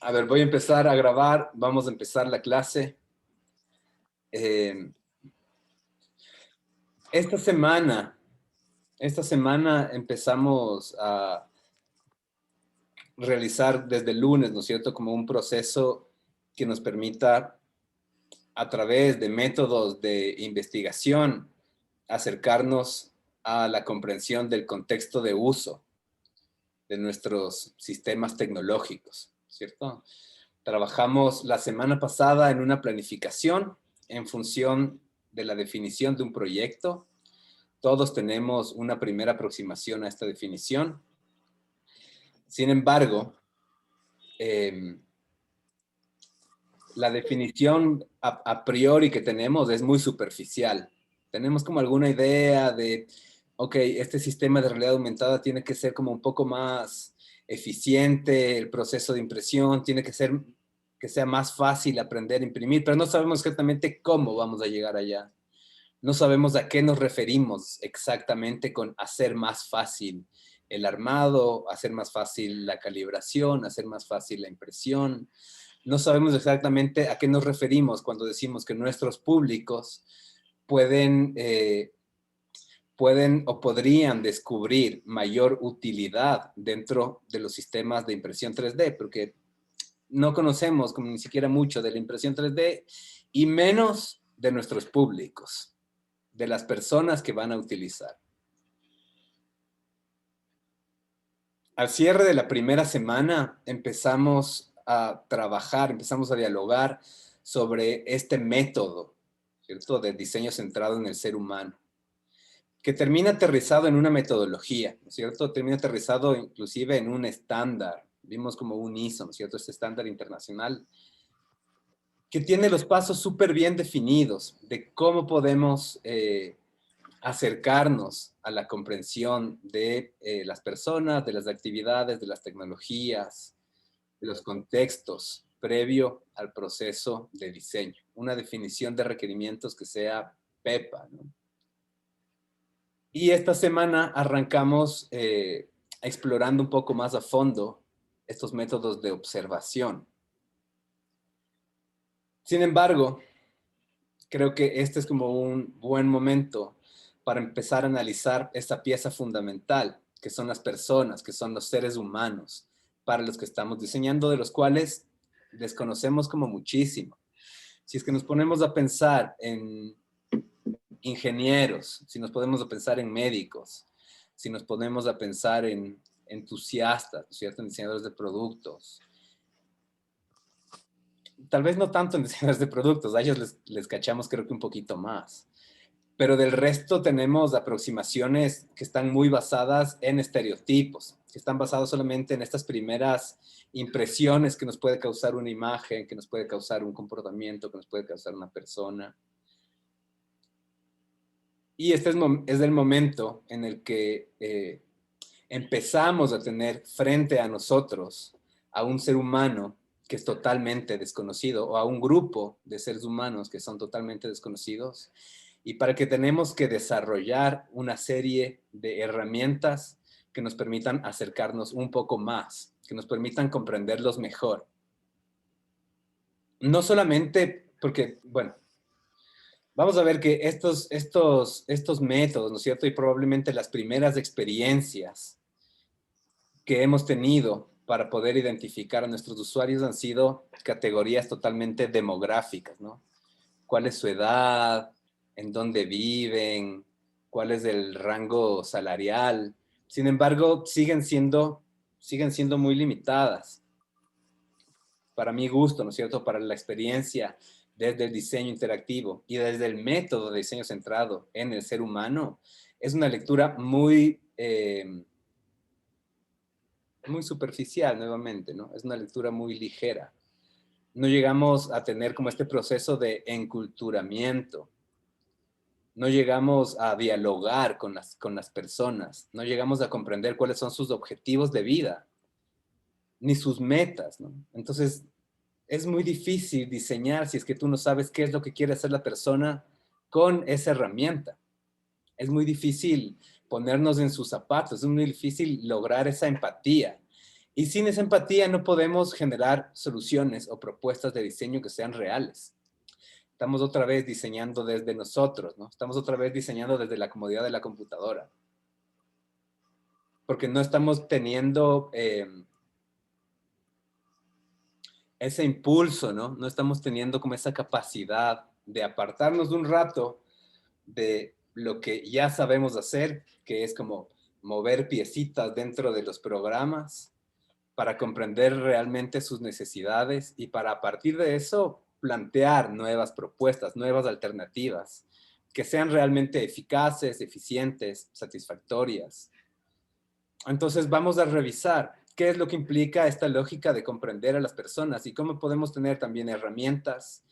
A ver, voy a empezar a grabar, vamos a empezar la clase. Eh, esta semana, esta semana empezamos a realizar desde el lunes, ¿no es cierto?, como un proceso que nos permita, a través de métodos de investigación, acercarnos a la comprensión del contexto de uso de nuestros sistemas tecnológicos, ¿cierto? Trabajamos la semana pasada en una planificación en función de la definición de un proyecto. Todos tenemos una primera aproximación a esta definición. Sin embargo, la definición a priori que tenemos es muy superficial. Tenemos como alguna idea de, ok, este sistema de realidad aumentada tiene que ser como un poco más eficiente, el proceso de impresión tiene que ser que sea más fácil aprender a imprimir, pero no sabemos exactamente cómo vamos a llegar allá. No sabemos a qué nos referimos exactamente con hacer más fácil el armado, hacer más fácil la calibración, hacer más fácil la impresión. No sabemos exactamente a qué nos referimos cuando decimos que nuestros públicos pueden o podrían descubrir mayor utilidad dentro de los sistemas de impresión 3D, porque no conocemos como ni siquiera mucho de la impresión 3D y menos de nuestros públicos, de las personas que van a utilizar. Al cierre de la primera semana empezamos a trabajar, empezamos a dialogar sobre este método, ¿cierto?, de diseño centrado en el ser humano, que termina aterrizado en una metodología, ¿no es cierto? Termina aterrizado inclusive en un estándar. Vimos como un ISO, ¿no es cierto?, este estándar internacional, que tiene los pasos súper bien definidos de cómo podemos acercarnos a la comprensión de las personas, de las actividades, de las tecnologías, de los contextos previo al proceso de diseño. Una definición de requerimientos que sea PEPA, ¿no? Y esta semana arrancamos explorando un poco más a fondo estos métodos de observación. Sin embargo, creo que este es como un buen momento para empezar a analizar esta pieza fundamental, que son las personas, que son los seres humanos, para los que estamos diseñando, de los cuales desconocemos como muchísimo. Si es que nos ponemos a pensar en ingenieros, si nos ponemos a pensar en médicos, si nos ponemos a pensar en entusiastas, ¿cierto?, en diseñadores de productos, tal vez no tanto en diseñadores de productos, a ellos les cachamos creo que un poquito más. Pero del resto tenemos aproximaciones que están muy basadas en estereotipos, que están basados solamente en estas primeras impresiones que nos puede causar una imagen, que nos puede causar un comportamiento, que nos puede causar una persona. Y este es el momento en el que empezamos a tener frente a nosotros a un ser humano que es totalmente desconocido, o a un grupo de seres humanos que son totalmente desconocidos, y para que tenemos que desarrollar una serie de herramientas que nos permitan acercarnos un poco más, que nos permitan comprenderlos mejor. No solamente porque, bueno, vamos a ver que estos métodos, ¿no es cierto? Y probablemente las primeras experiencias que hemos tenido para poder identificar a nuestros usuarios han sido categorías totalmente demográficas, ¿no? ¿Cuál es su edad? ¿En dónde viven? ¿Cuál es el rango salarial? Sin embargo, siguen siendo muy limitadas. Para mi gusto, ¿no es cierto? Para la experiencia desde el diseño interactivo y desde el método de diseño centrado en el ser humano, es una lectura muy superficial nuevamente, ¿no? Es una lectura muy ligera. No llegamos a tener como este proceso de enculturamiento. No llegamos a dialogar con las personas. No llegamos a comprender cuáles son sus objetivos de vida, ni sus metas, ¿no? Entonces, es muy difícil diseñar si es que tú no sabes qué es lo que quiere hacer la persona con esa herramienta. Es muy difícil ponernos en sus zapatos, es muy difícil lograr esa empatía. Y sin esa empatía no podemos generar soluciones o propuestas de diseño que sean reales. Estamos otra vez diseñando desde nosotros, ¿no? Estamos otra vez diseñando desde la comodidad de la computadora. Porque no estamos teniendo ese impulso, ¿no? No estamos teniendo como esa capacidad de apartarnos de un rato de lo que ya sabemos hacer, que es como mover piecitas dentro de los programas para comprender realmente sus necesidades y para a partir de eso plantear nuevas propuestas, nuevas alternativas que sean realmente eficaces, eficientes, satisfactorias. Entonces vamos a revisar qué es lo que implica esta lógica de comprender a las personas y cómo podemos tener también herramientas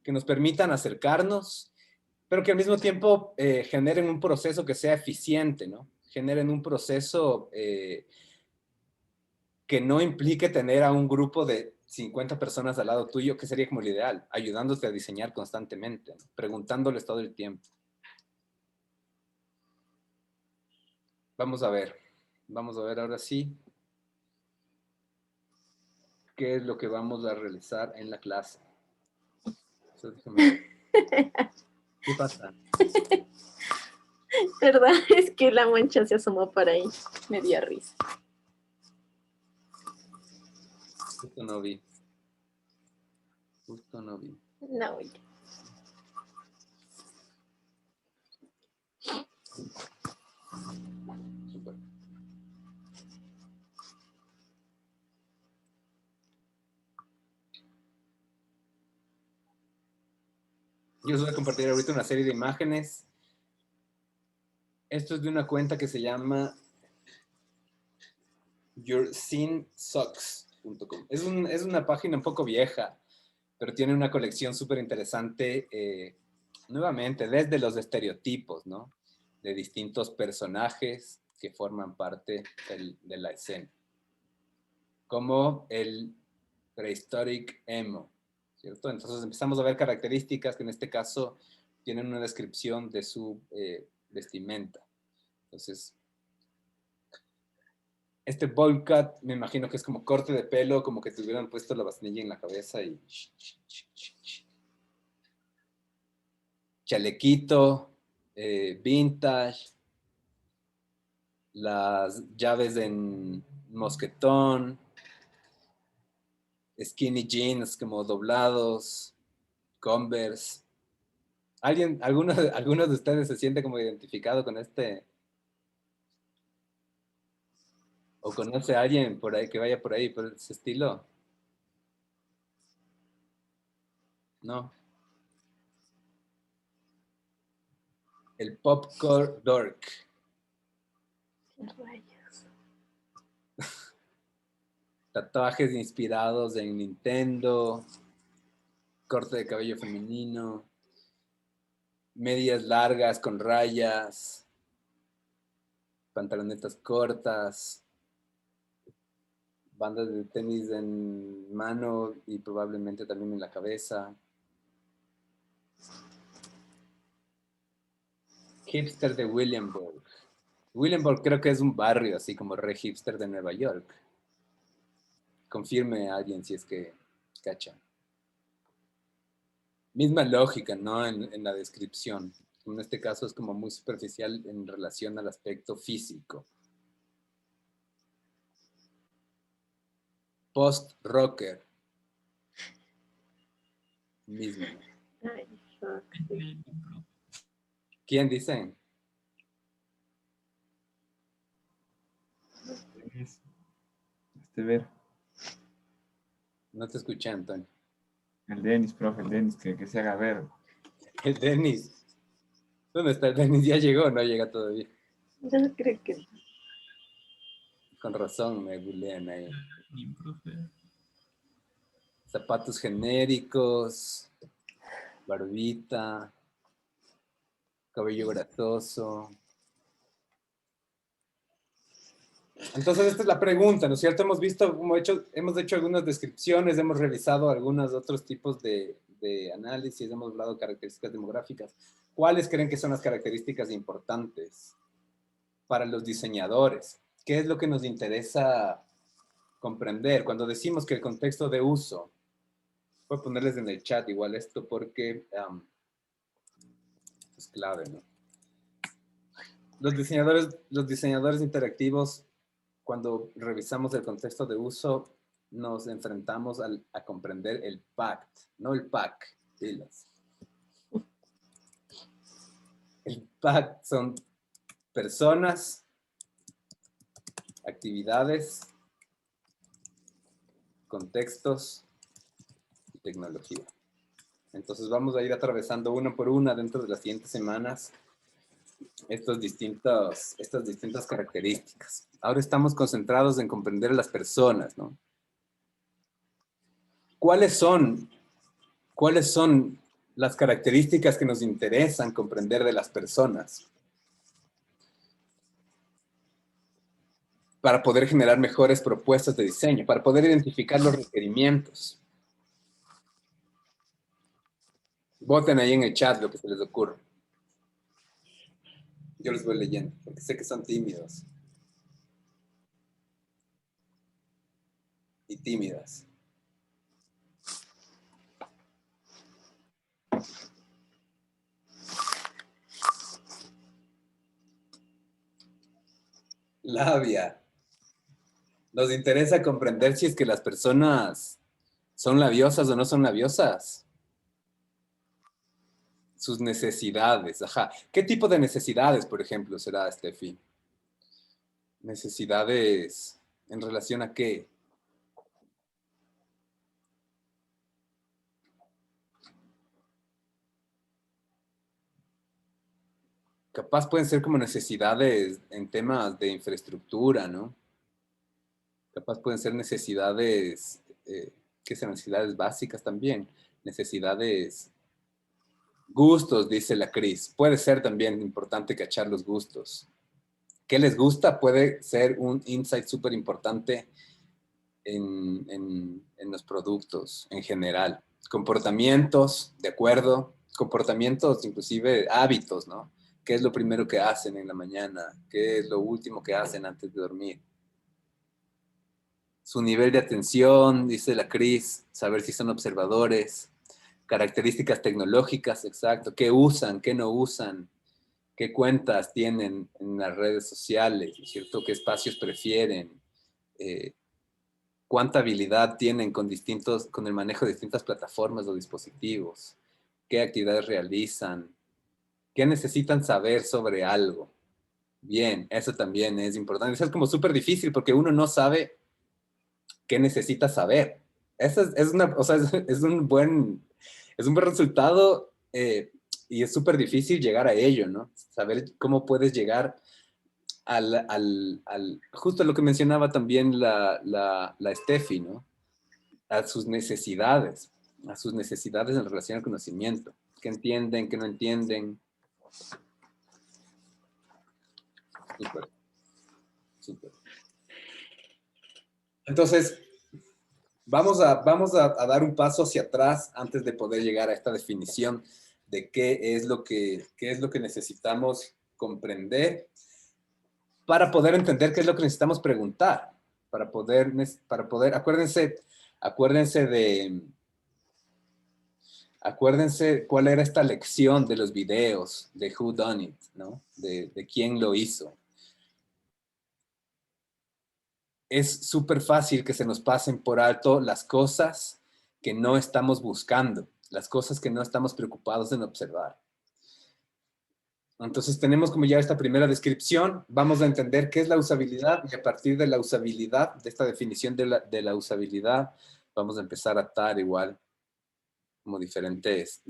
que nos permitan acercarnos, pero que al mismo tiempo generen un proceso que sea eficiente, ¿no? Generen un proceso que no implique tener a un grupo de 50 personas al lado tuyo, que sería como el ideal, ayudándote a diseñar constantemente, ¿no? Preguntándoles todo el tiempo. Vamos a ver ahora sí qué es lo que vamos a realizar en la clase. Eso déjame ver. ¿Qué pasa? ¿Verdad? Es que la mancha se asomó por ahí. Me dio risa. Justo no vi. Justo no vi. No, oye. Súper. Yo os voy a compartir ahorita una serie de imágenes. Esto es de una cuenta que se llama YourSceneSucks.com. Es una página un poco vieja, pero tiene una colección súper interesante, nuevamente, desde los estereotipos, ¿no? De distintos personajes que forman parte de la escena. Como el Prehistoric Emo, ¿cierto? Entonces empezamos a ver características que en este caso tienen una descripción de su vestimenta. Entonces, este bowl cut me imagino que es como corte de pelo, como que te hubieran puesto la vainilla en la cabeza y chalequito, vintage, las llaves en mosquetón, skinny jeans como doblados, Converse. ¿Algunos de ustedes se siente como identificado con este? ¿O conoce a alguien por ahí que vaya por ahí por ese estilo? No. El popcorn dork. Rayos. Tatuajes inspirados en Nintendo, corte de cabello femenino, medias largas con rayas, pantalonetas cortas, bandas de tenis en mano y probablemente también en la cabeza. Hipster de Williamburg. Williamburg creo que es un barrio así como re hipster de Nueva York. Confirme a alguien si es que cacha. Misma lógica, ¿no? En la descripción. En este caso es como muy superficial en relación al aspecto físico. Post-rocker. Mismo, ¿no? Ay, fuck, sí. ¿Quién dicen? Ver. No te escuché, Antonio. El Denis, profe, el Denis, que se haga ver. El Denis. ¿Dónde está el Denis? ¿Ya llegó? No llega todavía. Yo no creo que. Con razón me bulean ahí. Mi profe. Zapatos genéricos, barbita, cabello grasoso. Entonces esta es la pregunta, ¿no es cierto? Hemos visto, hemos hecho algunas descripciones, hemos revisado algunos otros tipos de análisis, hemos hablado de características demográficas. ¿Cuáles creen que son las características importantes para los diseñadores? ¿Qué es lo que nos interesa comprender. Cuando decimos que el contexto de uso, voy a ponerles en el chat igual esto porque es clave, ¿no? Los diseñadores interactivos, cuando revisamos el contexto de uso, nos enfrentamos a comprender el PACT, no el PAC. Pilas. El PACT son personas, actividades, contextos y tecnología. Entonces vamos a ir atravesando una por una dentro de las siguientes semanas estas distintas características. Ahora estamos concentrados en comprender a las personas, ¿no? ¿Cuáles son las características que nos interesan comprender de las personas para poder generar mejores propuestas de diseño, para poder identificar los requerimientos? Voten ahí en el chat lo que se les ocurra. Yo les voy leyendo, porque sé que son tímidos y tímidas. Labia. Nos interesa comprender si es que las personas son labiosas o no son labiosas. Sus necesidades, ajá. ¿Qué tipo de necesidades, por ejemplo, será, Steffi? Necesidades en relación a qué. Capaz pueden ser como necesidades en temas de infraestructura, ¿no? Capaz pueden ser necesidades, ¿qué son necesidades básicas también? Necesidades, gustos, dice la Cris. Puede ser también importante cachar los gustos. ¿Qué les gusta? Puede ser un insight súper importante en los productos en general. Comportamientos, de acuerdo. Comportamientos, inclusive hábitos, ¿no? ¿Qué es lo primero que hacen en la mañana? ¿Qué es lo último que hacen antes de dormir? Su nivel de atención, dice la Cris, saber si son observadores. Características tecnológicas, exacto. ¿Qué usan? ¿Qué no usan? ¿Qué cuentas tienen en las redes sociales? ¿No es cierto? ¿Qué espacios prefieren? ¿Cuánta habilidad tienen con el manejo de distintas plataformas o dispositivos? ¿Qué actividades realizan? ¿Qué necesitan saber sobre algo? Bien, eso también es importante. Eso es como súper difícil porque uno no sabe qué necesita saber. Eso o sea, es un buen resultado y es súper difícil llegar a ello, ¿no? Saber cómo puedes llegar justo lo que mencionaba también la Steffi, ¿no? A sus necesidades en relación al conocimiento. ¿Qué entienden, qué no entienden? Súper, súper. Entonces, vamos a dar un paso hacia atrás antes de poder llegar a esta definición de qué es lo que necesitamos comprender para poder entender qué es lo que necesitamos preguntar, para poder acuérdense cuál era esta lección de los videos de Who Done It, ¿no? De quién lo hizo. Es súper fácil que se nos pasen por alto las cosas que no estamos buscando, las cosas que no estamos preocupados en observar. Entonces tenemos como ya esta primera descripción, vamos a entender qué es la usabilidad y a partir de la usabilidad, de esta definición de la usabilidad, vamos a empezar a atar igual como diferentes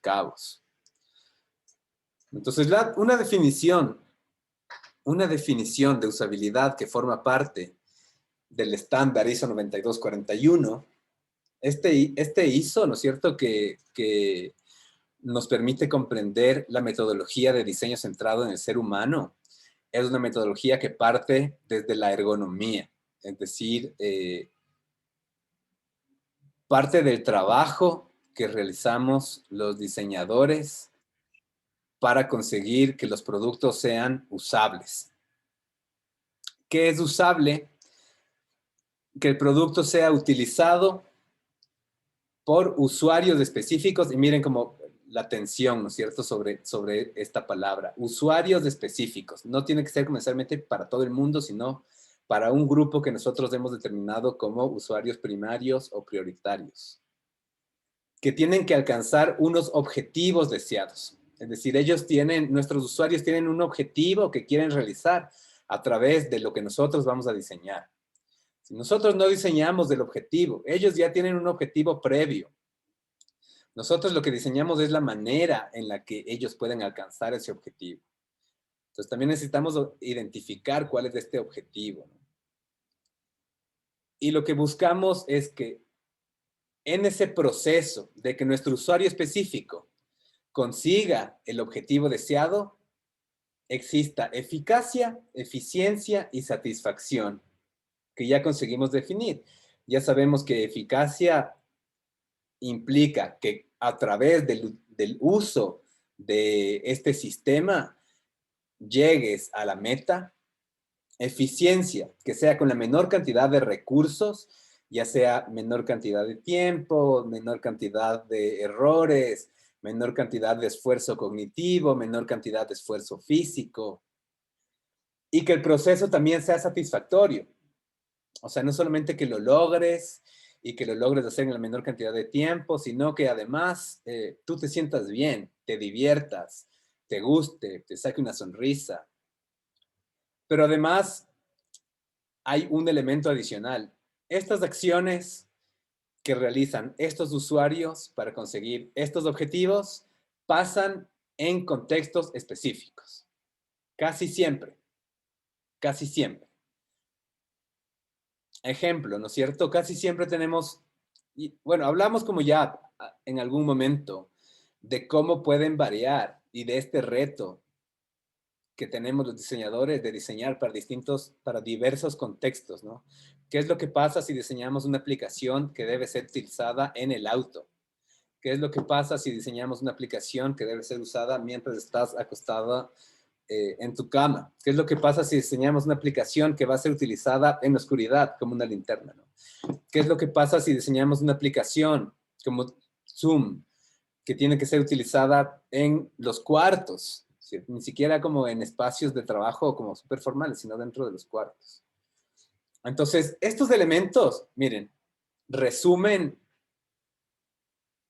cabos. Entonces una definición de usabilidad que forma parte del estándar ISO 9241, este ISO, ¿no es cierto?, que nos permite comprender la metodología de diseño centrado en el ser humano, es una metodología que parte desde la ergonomía, es decir, parte del trabajo que realizamos los diseñadores para conseguir que los productos sean usables. ¿Qué es usable? que el producto sea utilizado por usuarios específicos, y miren como la tensión, ¿no es cierto?, sobre esta palabra. Usuarios específicos. No tiene que ser necesariamente para todo el mundo, sino para un grupo que nosotros hemos determinado como usuarios primarios o prioritarios, que tienen que alcanzar unos objetivos deseados. Es decir, nuestros usuarios tienen un objetivo que quieren realizar a través de lo que nosotros vamos a diseñar. Si nosotros no diseñamos el objetivo, ellos ya tienen un objetivo previo. Nosotros lo que diseñamos es la manera en la que ellos pueden alcanzar ese objetivo. Entonces también necesitamos identificar cuál es este objetivo, ¿no? Y lo que buscamos es que en ese proceso de que nuestro usuario específico consiga el objetivo deseado, exista eficacia, eficiencia y satisfacción, que ya conseguimos definir. Ya sabemos que eficacia implica que a través del uso de este sistema llegues a la meta. Eficiencia, que sea con la menor cantidad de recursos, ya sea menor cantidad de tiempo, menor cantidad de errores, menor cantidad de esfuerzo cognitivo, menor cantidad de esfuerzo físico. Y que el proceso también sea satisfactorio. O sea, no solamente que lo logres y que lo logres hacer en la menor cantidad de tiempo, sino que además tú te sientas bien, te diviertas, te guste, te saque una sonrisa. Pero además hay un elemento adicional. Estas acciones que realizan estos usuarios para conseguir estos objetivos pasan en contextos específicos. Casi siempre. Casi siempre. Ejemplo, ¿no es cierto? Casi siempre tenemos, y bueno, hablamos como ya en algún momento de cómo pueden variar y de este reto que tenemos los diseñadores de diseñar para diversos contextos, ¿no? ¿Qué es lo que pasa si diseñamos una aplicación que debe ser utilizada en el auto? ¿Qué es lo que pasa si diseñamos una aplicación que debe ser usada mientras estás acostada en tu cama? ¿Qué es lo que pasa si diseñamos una aplicación que va a ser utilizada en la oscuridad, como una linterna, ¿no? ¿Qué es lo que pasa si diseñamos una aplicación como Zoom, que tiene que ser utilizada en los cuartos? ¿Sí? Ni siquiera como en espacios de trabajo como súper formales, sino dentro de los cuartos. Entonces, estos elementos, miren, resumen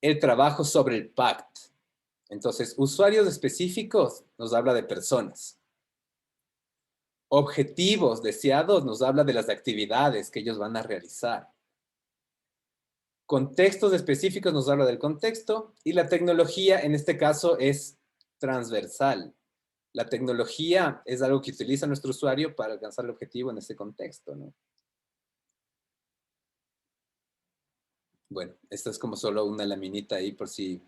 el trabajo sobre el PACT. Entonces, usuarios específicos nos habla de personas. Objetivos deseados nos habla de las actividades que ellos van a realizar. Contextos específicos nos habla del contexto y la tecnología en este caso es transversal. La tecnología es algo que utiliza nuestro usuario para alcanzar el objetivo en ese contexto, ¿no? Bueno, esta es como solo una laminita ahí por si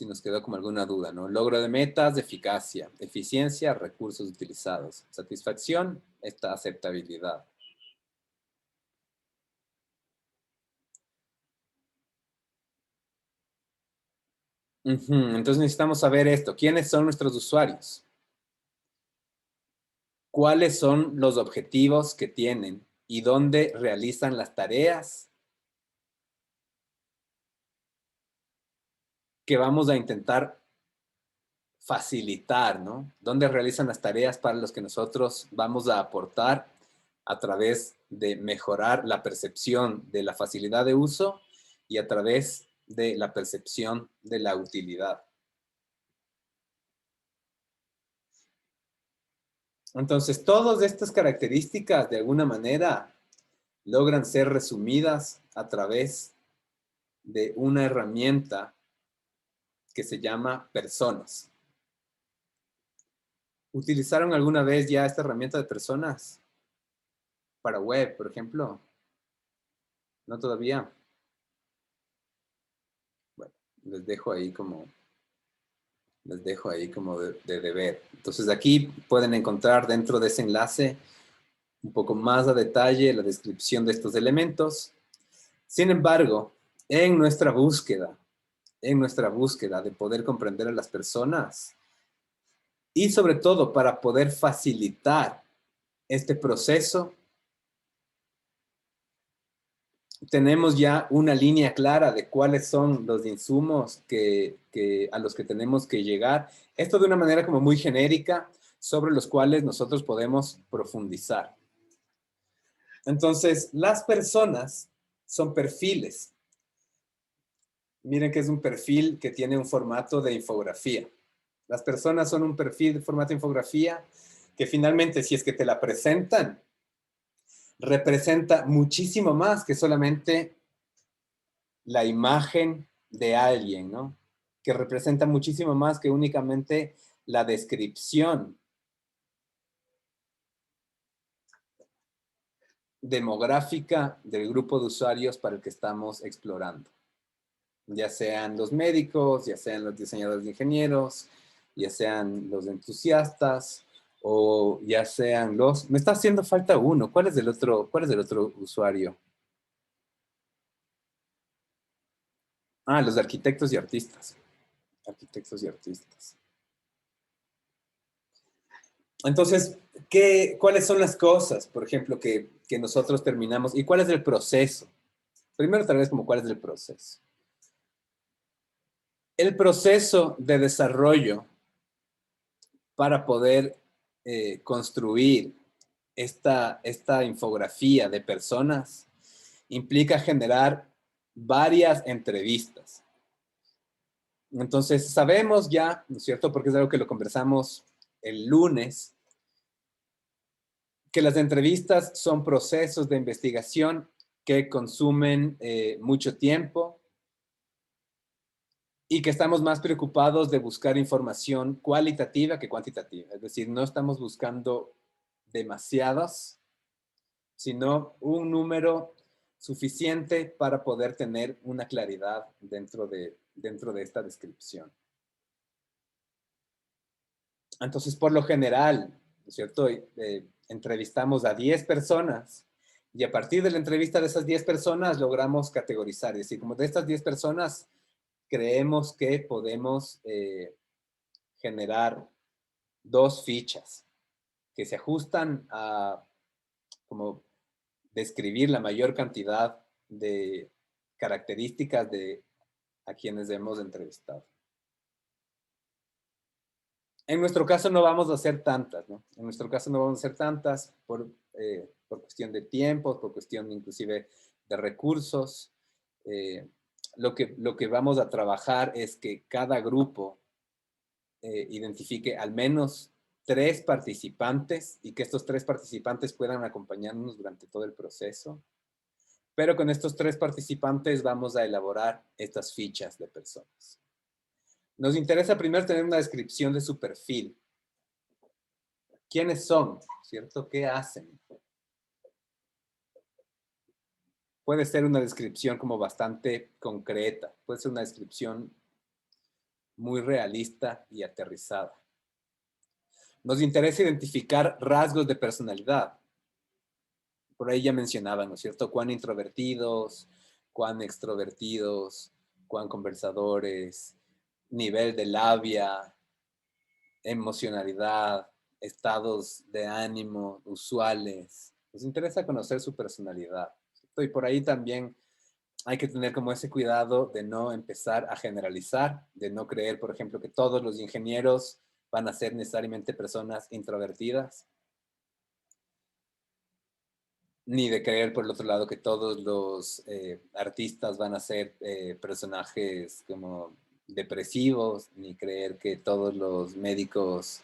nos quedó como alguna duda, ¿no? Logro de metas, eficacia, eficiencia, recursos utilizados, satisfacción, esta aceptabilidad. Entonces necesitamos saber esto. ¿Quiénes son nuestros usuarios? ¿Cuáles son los objetivos que tienen y dónde realizan las tareas que vamos a intentar facilitar, ¿no? ¿Dónde realizan las tareas para los que nosotros vamos a aportar a través de mejorar la percepción de la facilidad de uso y a través de la percepción de la utilidad? Entonces, todas estas características, de alguna manera, logran ser resumidas a través de una herramienta que se llama personas. ¿Utilizaron alguna vez ya esta herramienta de personas? Para web, por ejemplo. ¿No todavía? Bueno, les dejo ahí como de deber. Entonces aquí pueden encontrar dentro de ese enlace un poco más a detalle la descripción de estos elementos. Sin embargo, en nuestra búsqueda de poder comprender a las personas y sobre todo para poder facilitar este proceso, tenemos ya una línea clara de cuáles son los insumos a los que tenemos que llegar. Esto de una manera como muy genérica, sobre los cuales nosotros podemos profundizar. Entonces, las personas son perfiles. Miren que es un perfil que tiene un formato de infografía. Las personas son un perfil de formato de infografía que finalmente, si es que te la presentan, representa muchísimo más que solamente la imagen de alguien, ¿no? Que representa muchísimo más que únicamente la descripción demográfica del grupo de usuarios para el que estamos explorando. Ya sean los médicos, ya sean los diseñadores de ingenieros, ya sean los entusiastas, o ya sean los... Me está haciendo falta uno. ¿Cuál es el otro usuario? Ah, los arquitectos y artistas. Arquitectos y artistas. Entonces, ¿cuáles son las cosas, por ejemplo, que nosotros terminamos? ¿Y cuál es el proceso? Primero, tal vez, como cuál es el proceso. El proceso de desarrollo para poder construir esta infografía de personas implica generar varias entrevistas. Entonces, sabemos ya, ¿no es cierto? Porque es algo que lo conversamos el lunes, que las entrevistas son procesos de investigación que consumen mucho tiempo y que estamos más preocupados de buscar información cualitativa que cuantitativa. Es decir, no estamos buscando demasiadas, sino un número suficiente para poder tener una claridad dentro de esta descripción. Entonces, por lo general, ¿no es cierto? Entrevistamos a 10 personas y a partir de la entrevista de esas 10 personas logramos categorizar. Es decir, como de estas 10 personas creemos que podemos generar 2 fichas que se ajustan a como describir la mayor cantidad de características de a quienes hemos entrevistado. En nuestro caso no vamos a hacer tantas, ¿no? En nuestro caso no vamos a hacer tantas por cuestión de tiempo, por cuestión inclusive de recursos. Lo que vamos a trabajar es que cada grupo identifique al menos 3 participantes y que estos 3 participantes puedan acompañarnos durante todo el proceso. Pero con estos 3 participantes vamos a elaborar estas fichas de personas. Nos interesa primero tener una descripción de su perfil. ¿Quiénes son? ¿Cierto? ¿Qué hacen? Puede ser una descripción como bastante concreta. Puede ser una descripción muy realista y aterrizada. Nos interesa identificar rasgos de personalidad. Por ahí ya mencionaba, ¿no es cierto? Cuán introvertidos, cuán extrovertidos, cuán conversadores, nivel de labia, emocionalidad, estados de ánimo usuales. Nos interesa conocer su personalidad. ¿Cierto? Y por ahí también hay que tener como ese cuidado de no empezar a generalizar, de no creer, por ejemplo, que todos los ingenieros van a ser necesariamente personas introvertidas, ni de creer, por el otro lado, que todos los artistas van a ser personajes como depresivos, ni creer que todos los médicos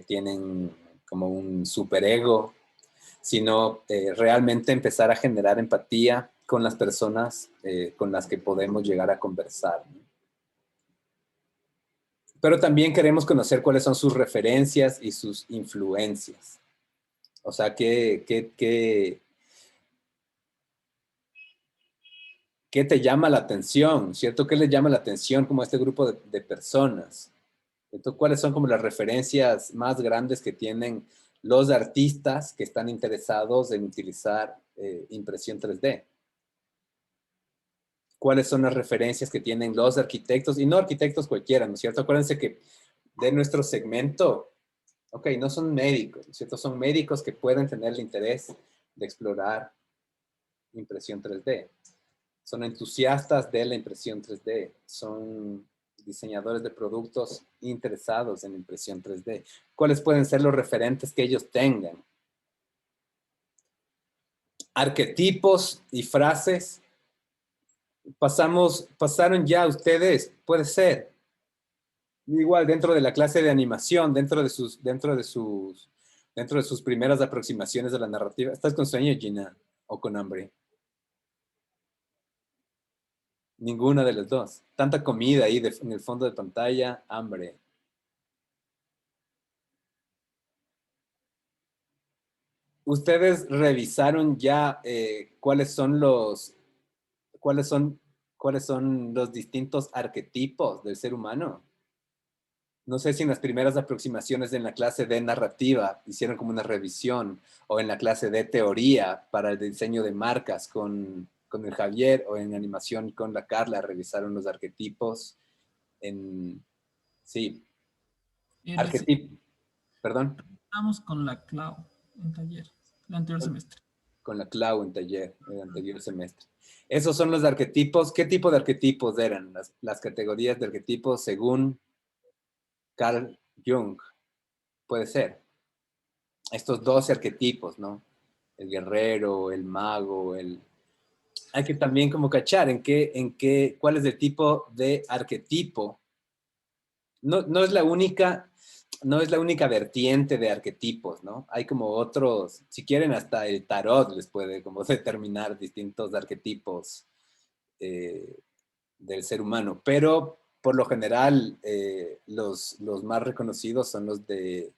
tienen como un superego, sino realmente empezar a generar empatía con las personas con las que podemos llegar a conversar, ¿no? Pero también queremos conocer cuáles son sus referencias y sus influencias. O sea, ¿qué te llama la atención? ¿Cierto? ¿Qué les llama la atención como a este grupo de personas? Entonces, ¿cuáles son como las referencias más grandes que tienen los artistas que están interesados en utilizar impresión 3D? ¿Cuáles son las referencias que tienen los arquitectos? Y no arquitectos cualquiera, ¿no es cierto? Acuérdense que de nuestro segmento, ok, no son médicos, ¿no es cierto? Son médicos que pueden tener el interés de explorar impresión 3D. Son entusiastas de la impresión 3D. Son diseñadores de productos interesados en impresión 3D. ¿Cuáles pueden ser los referentes que ellos tengan? Arquetipos y frases. Pasaron ya ustedes, puede ser. Igual dentro de la clase de animación, dentro de sus primeras aproximaciones de la narrativa. ¿Estás con sueño, Gina? ¿O con hambre? Ninguna de las dos. Tanta comida ahí en el fondo de pantalla, hambre. ¿Ustedes revisaron ya cuáles son los distintos arquetipos del ser humano? No sé si en las primeras aproximaciones en la clase de narrativa hicieron como una revisión, o en la clase de teoría para el diseño de marcas con el Javier, o en animación con la Carla revisaron los arquetipos. Sí, arquetipo, perdón. Estamos con la Clau en taller, el anterior semestre. Con la Clau en taller, el anterior semestre. Esos son los arquetipos. ¿Qué tipo de arquetipos eran? Las categorías de arquetipos según Carl Jung. Puede ser. Estos 12 arquetipos, ¿no? El guerrero, el mago, Hay que también como cachar cuál es el tipo de arquetipo. No es la única vertiente de arquetipos, ¿no? Hay como otros, si quieren hasta el tarot les puede como determinar distintos arquetipos del ser humano, pero por lo general los más reconocidos son los de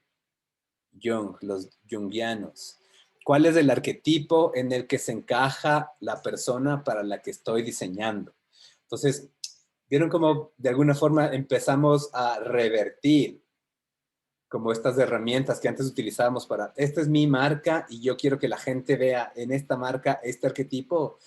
Jung, los jungianos. ¿Cuál es el arquetipo en el que se encaja la persona para la que estoy diseñando? Entonces, vieron cómo de alguna forma empezamos a revertir como estas herramientas que antes utilizábamos para, esta es mi marca y yo quiero que la gente vea en esta marca este arquetipo.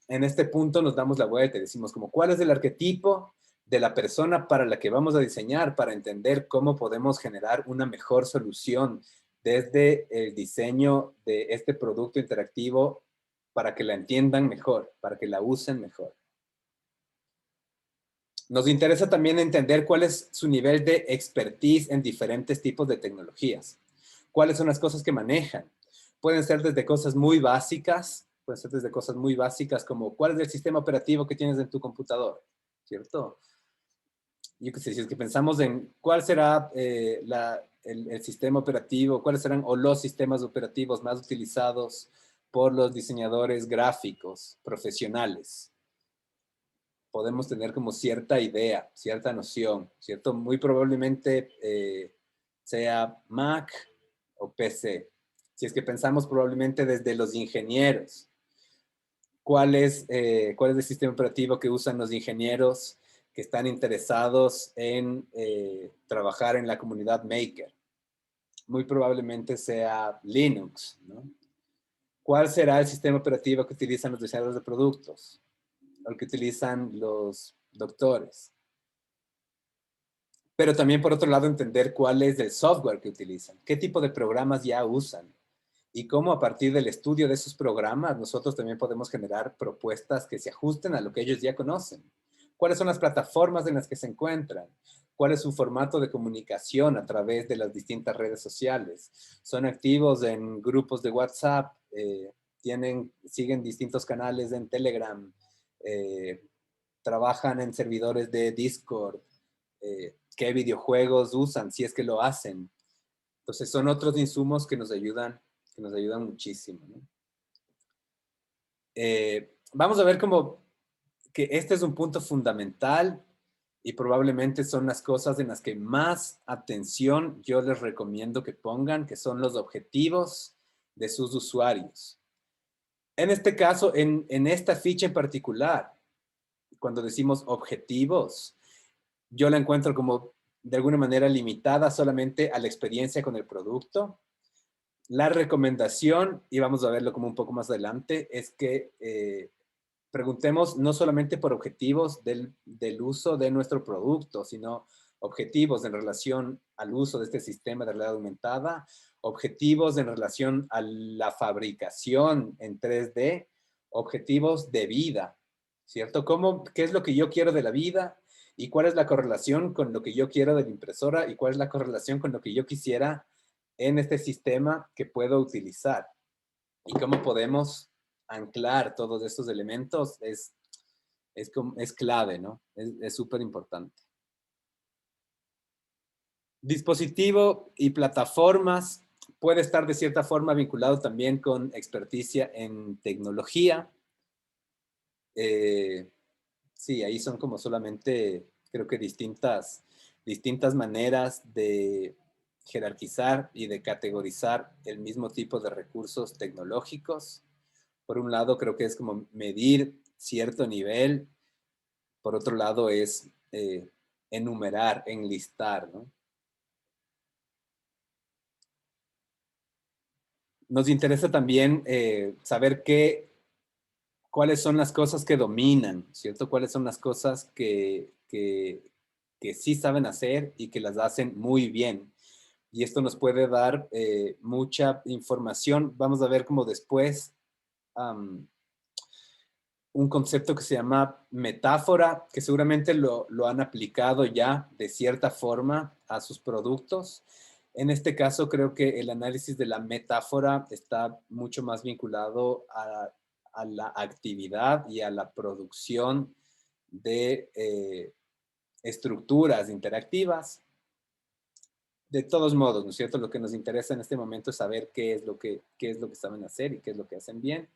En este punto nos damos la vuelta y decimos como, ¿cuál es el arquetipo de la persona para la que vamos a diseñar, para entender cómo podemos generar una mejor solución desde el diseño de este producto interactivo para que la entiendan mejor, para que la usen mejor? Nos interesa también entender cuál es su nivel de expertise en diferentes tipos de tecnologías. ¿Cuáles son las cosas que manejan? Pueden ser desde cosas muy básicas, como cuál es el sistema operativo que tienes en tu computador, ¿cierto? Yo qué sé, si es que pensamos en cuál será el sistema operativo, cuáles serán o los sistemas operativos más utilizados por los diseñadores gráficos profesionales. Podemos tener como cierta idea, cierta noción, ¿cierto? Muy probablemente sea Mac o PC. Si es que pensamos probablemente desde los ingenieros, ¿cuál es el sistema operativo que usan los ingenieros que están interesados en trabajar en la comunidad Maker? Muy probablemente sea Linux, ¿no? ¿Cuál será el sistema operativo que utilizan los diseñadores de productos? O el que utilizan los doctores. Pero también, por otro lado, entender cuál es el software que utilizan, qué tipo de programas ya usan y cómo a partir del estudio de esos programas nosotros también podemos generar propuestas que se ajusten a lo que ellos ya conocen. ¿Cuáles son las plataformas en las que se encuentran? ¿Cuál es su formato de comunicación a través de las distintas redes sociales? ¿Son activos en grupos de WhatsApp? ¿Siguen distintos canales en Telegram? ¿Trabajan en servidores de Discord? ¿Qué videojuegos usan, si es que lo hacen? Entonces son otros insumos que nos ayudan muchísimo, ¿no? Vamos a ver como que este es un punto fundamental y probablemente son las cosas en las que más atención yo les recomiendo que pongan, que son los objetivos de sus usuarios. En este caso, en esta ficha en particular, cuando decimos objetivos, yo la encuentro como de alguna manera limitada solamente a la experiencia con el producto. La recomendación, y vamos a verlo como un poco más adelante, es que preguntemos no solamente por objetivos del uso de nuestro producto, sino objetivos en relación al uso de este sistema de realidad aumentada, objetivos en relación a la fabricación en 3D, objetivos de vida, ¿cierto? ¿Qué es lo que yo quiero de la vida? ¿Y cuál es la correlación con lo que yo quiero de la impresora? ¿Y cuál es la correlación con lo que yo quisiera en este sistema que puedo utilizar? ¿Y cómo podemos anclar todos estos elementos? Es clave, ¿no? Es súper importante. Dispositivo y plataformas puede estar de cierta forma vinculado también con experticia en tecnología. Sí, ahí son como solamente, creo que distintas maneras de jerarquizar y de categorizar el mismo tipo de recursos tecnológicos. Por un lado, creo que es como medir cierto nivel. Por otro lado, es enumerar, enlistar, ¿no? Nos interesa también saber cuáles son las cosas que dominan, ¿cierto? Cuáles son las cosas que sí saben hacer y que las hacen muy bien. Y esto nos puede dar mucha información. Vamos a ver cómo después un concepto que se llama metáfora, que seguramente lo han aplicado ya de cierta forma a sus productos. En este caso, creo que el análisis de la metáfora está mucho más vinculado a la actividad y a la producción de estructuras interactivas. De todos modos, ¿no es cierto? Lo que nos interesa en este momento es saber qué es lo que saben hacer y qué es lo que hacen bien.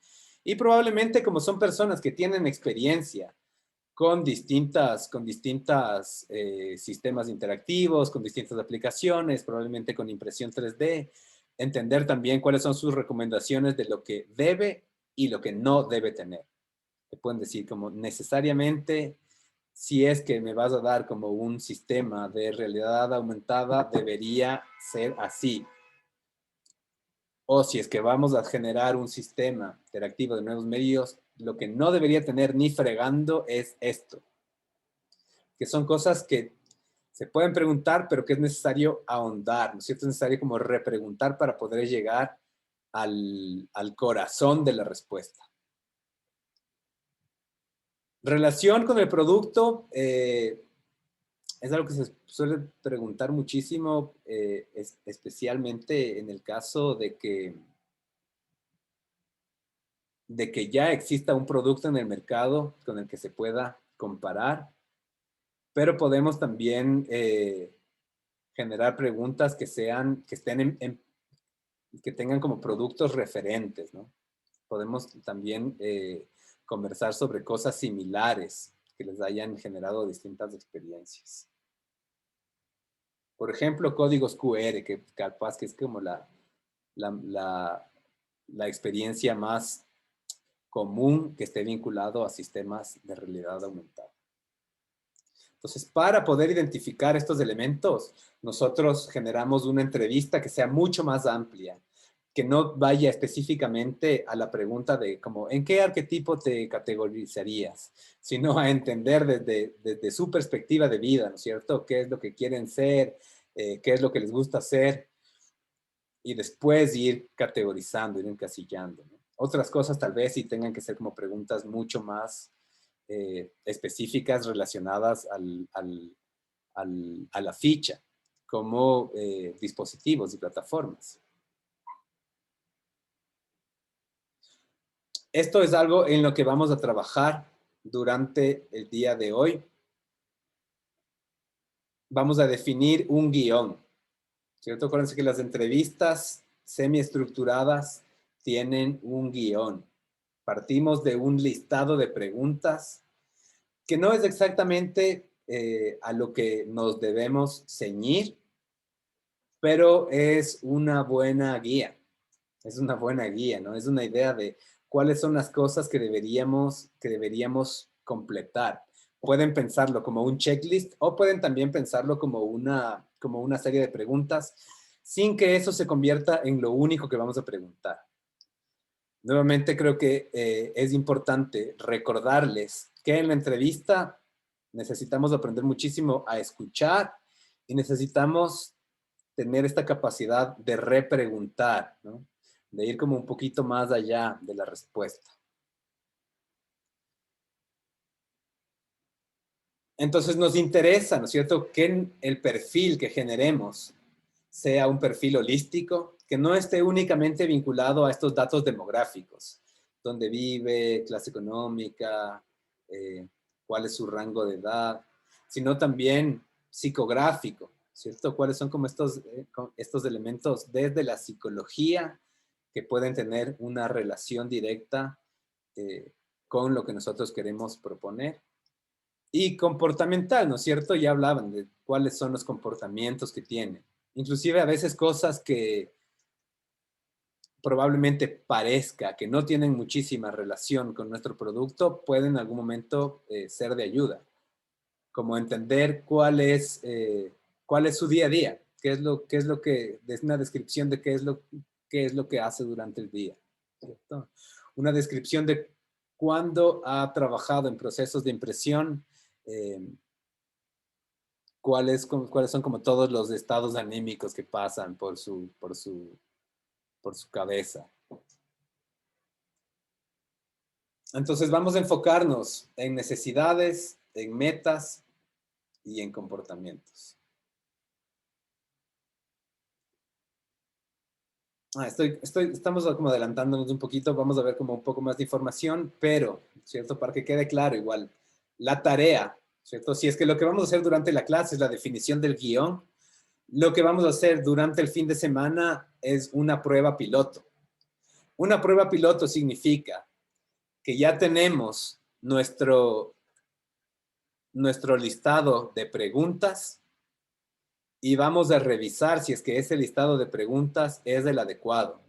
Y probablemente como son personas que tienen experiencia con distintas sistemas interactivos, con distintas aplicaciones, probablemente con impresión 3D, entender también cuáles son sus recomendaciones de lo que debe y lo que no debe tener. Te pueden decir como necesariamente, si es que me vas a dar como un sistema de realidad aumentada, debería ser así. O si es que vamos a generar un sistema interactivo de nuevos medios, lo que no debería tener ni fregando es esto. Que son cosas que se pueden preguntar, pero que es necesario ahondar, ¿no es cierto? Es necesario como repreguntar para poder llegar al corazón de la respuesta. Relación con el producto es algo que se suele preguntar muchísimo, especialmente en el caso de que ya exista un producto en el mercado con el que se pueda comparar, pero podemos también generar preguntas que estén que tengan como productos referentes, ¿no? Podemos también conversar sobre cosas similares que les hayan generado distintas experiencias. Por ejemplo, códigos QR, que capaz que es como la experiencia más común que esté vinculado a sistemas de realidad aumentada. Entonces, para poder identificar estos elementos, nosotros generamos una entrevista que sea mucho más amplia, que no vaya específicamente a la pregunta de como, ¿en qué arquetipo te categorizarías? Sino a entender desde su perspectiva de vida, ¿no es cierto? ¿Qué es lo que quieren ser? ¿Qué es lo que les gusta hacer? Y después ir categorizando, ir encasillando, ¿no? Otras cosas tal vez sí tengan que ser como preguntas mucho más específicas relacionadas a la ficha, como dispositivos y plataformas. Esto es algo en lo que vamos a trabajar durante el día de hoy. Vamos a definir un guión, ¿cierto? Acuérdense que las entrevistas semiestructuradas tienen un guión. Partimos de un listado de preguntas que no es exactamente a lo que nos debemos ceñir, pero es una buena guía. Es una buena guía, ¿no? Es una idea de cuáles son las cosas que deberíamos completar. Pueden pensarlo como un checklist o pueden también pensarlo como una serie de preguntas sin que eso se convierta en lo único que vamos a preguntar. Nuevamente creo que es importante recordarles que en la entrevista necesitamos aprender muchísimo a escuchar y necesitamos tener esta capacidad de repreguntar, ¿no? De ir como un poquito más allá de la respuesta. Entonces nos interesa, ¿no es cierto?, que el perfil que generemos sea un perfil holístico, que no esté únicamente vinculado a estos datos demográficos, dónde vive, clase económica, cuál es su rango de edad, sino también psicográfico, ¿cierto? ¿Cuáles son como estos elementos desde la psicología que pueden tener una relación directa con lo que nosotros queremos proponer? Y comportamental, ¿no es cierto? Ya hablaban de cuáles son los comportamientos que tienen. Inclusive a veces cosas que probablemente parezca que no tienen muchísima relación con nuestro producto, pueden en algún momento ser de ayuda. Como entender cuál es su día a día, qué es lo que, es una descripción de qué es lo que hace durante el día, ¿cierto? Una descripción de cuándo ha trabajado en procesos de impresión, eh, cuáles son como todos los estados anímicos que pasan por su cabeza. Entonces vamos a enfocarnos en necesidades, en metas y en comportamientos. Estamos como adelantándonos un poquito, vamos a ver como un poco más de información, pero, ¿cierto? Para que quede claro igual, la tarea, ¿cierto? Si es que lo que vamos a hacer durante la clase es la definición del guión, lo que vamos a hacer durante el fin de semana es una prueba piloto. Una prueba piloto significa que ya tenemos nuestro listado de preguntas y vamos a revisar si es que ese listado de preguntas es el adecuado.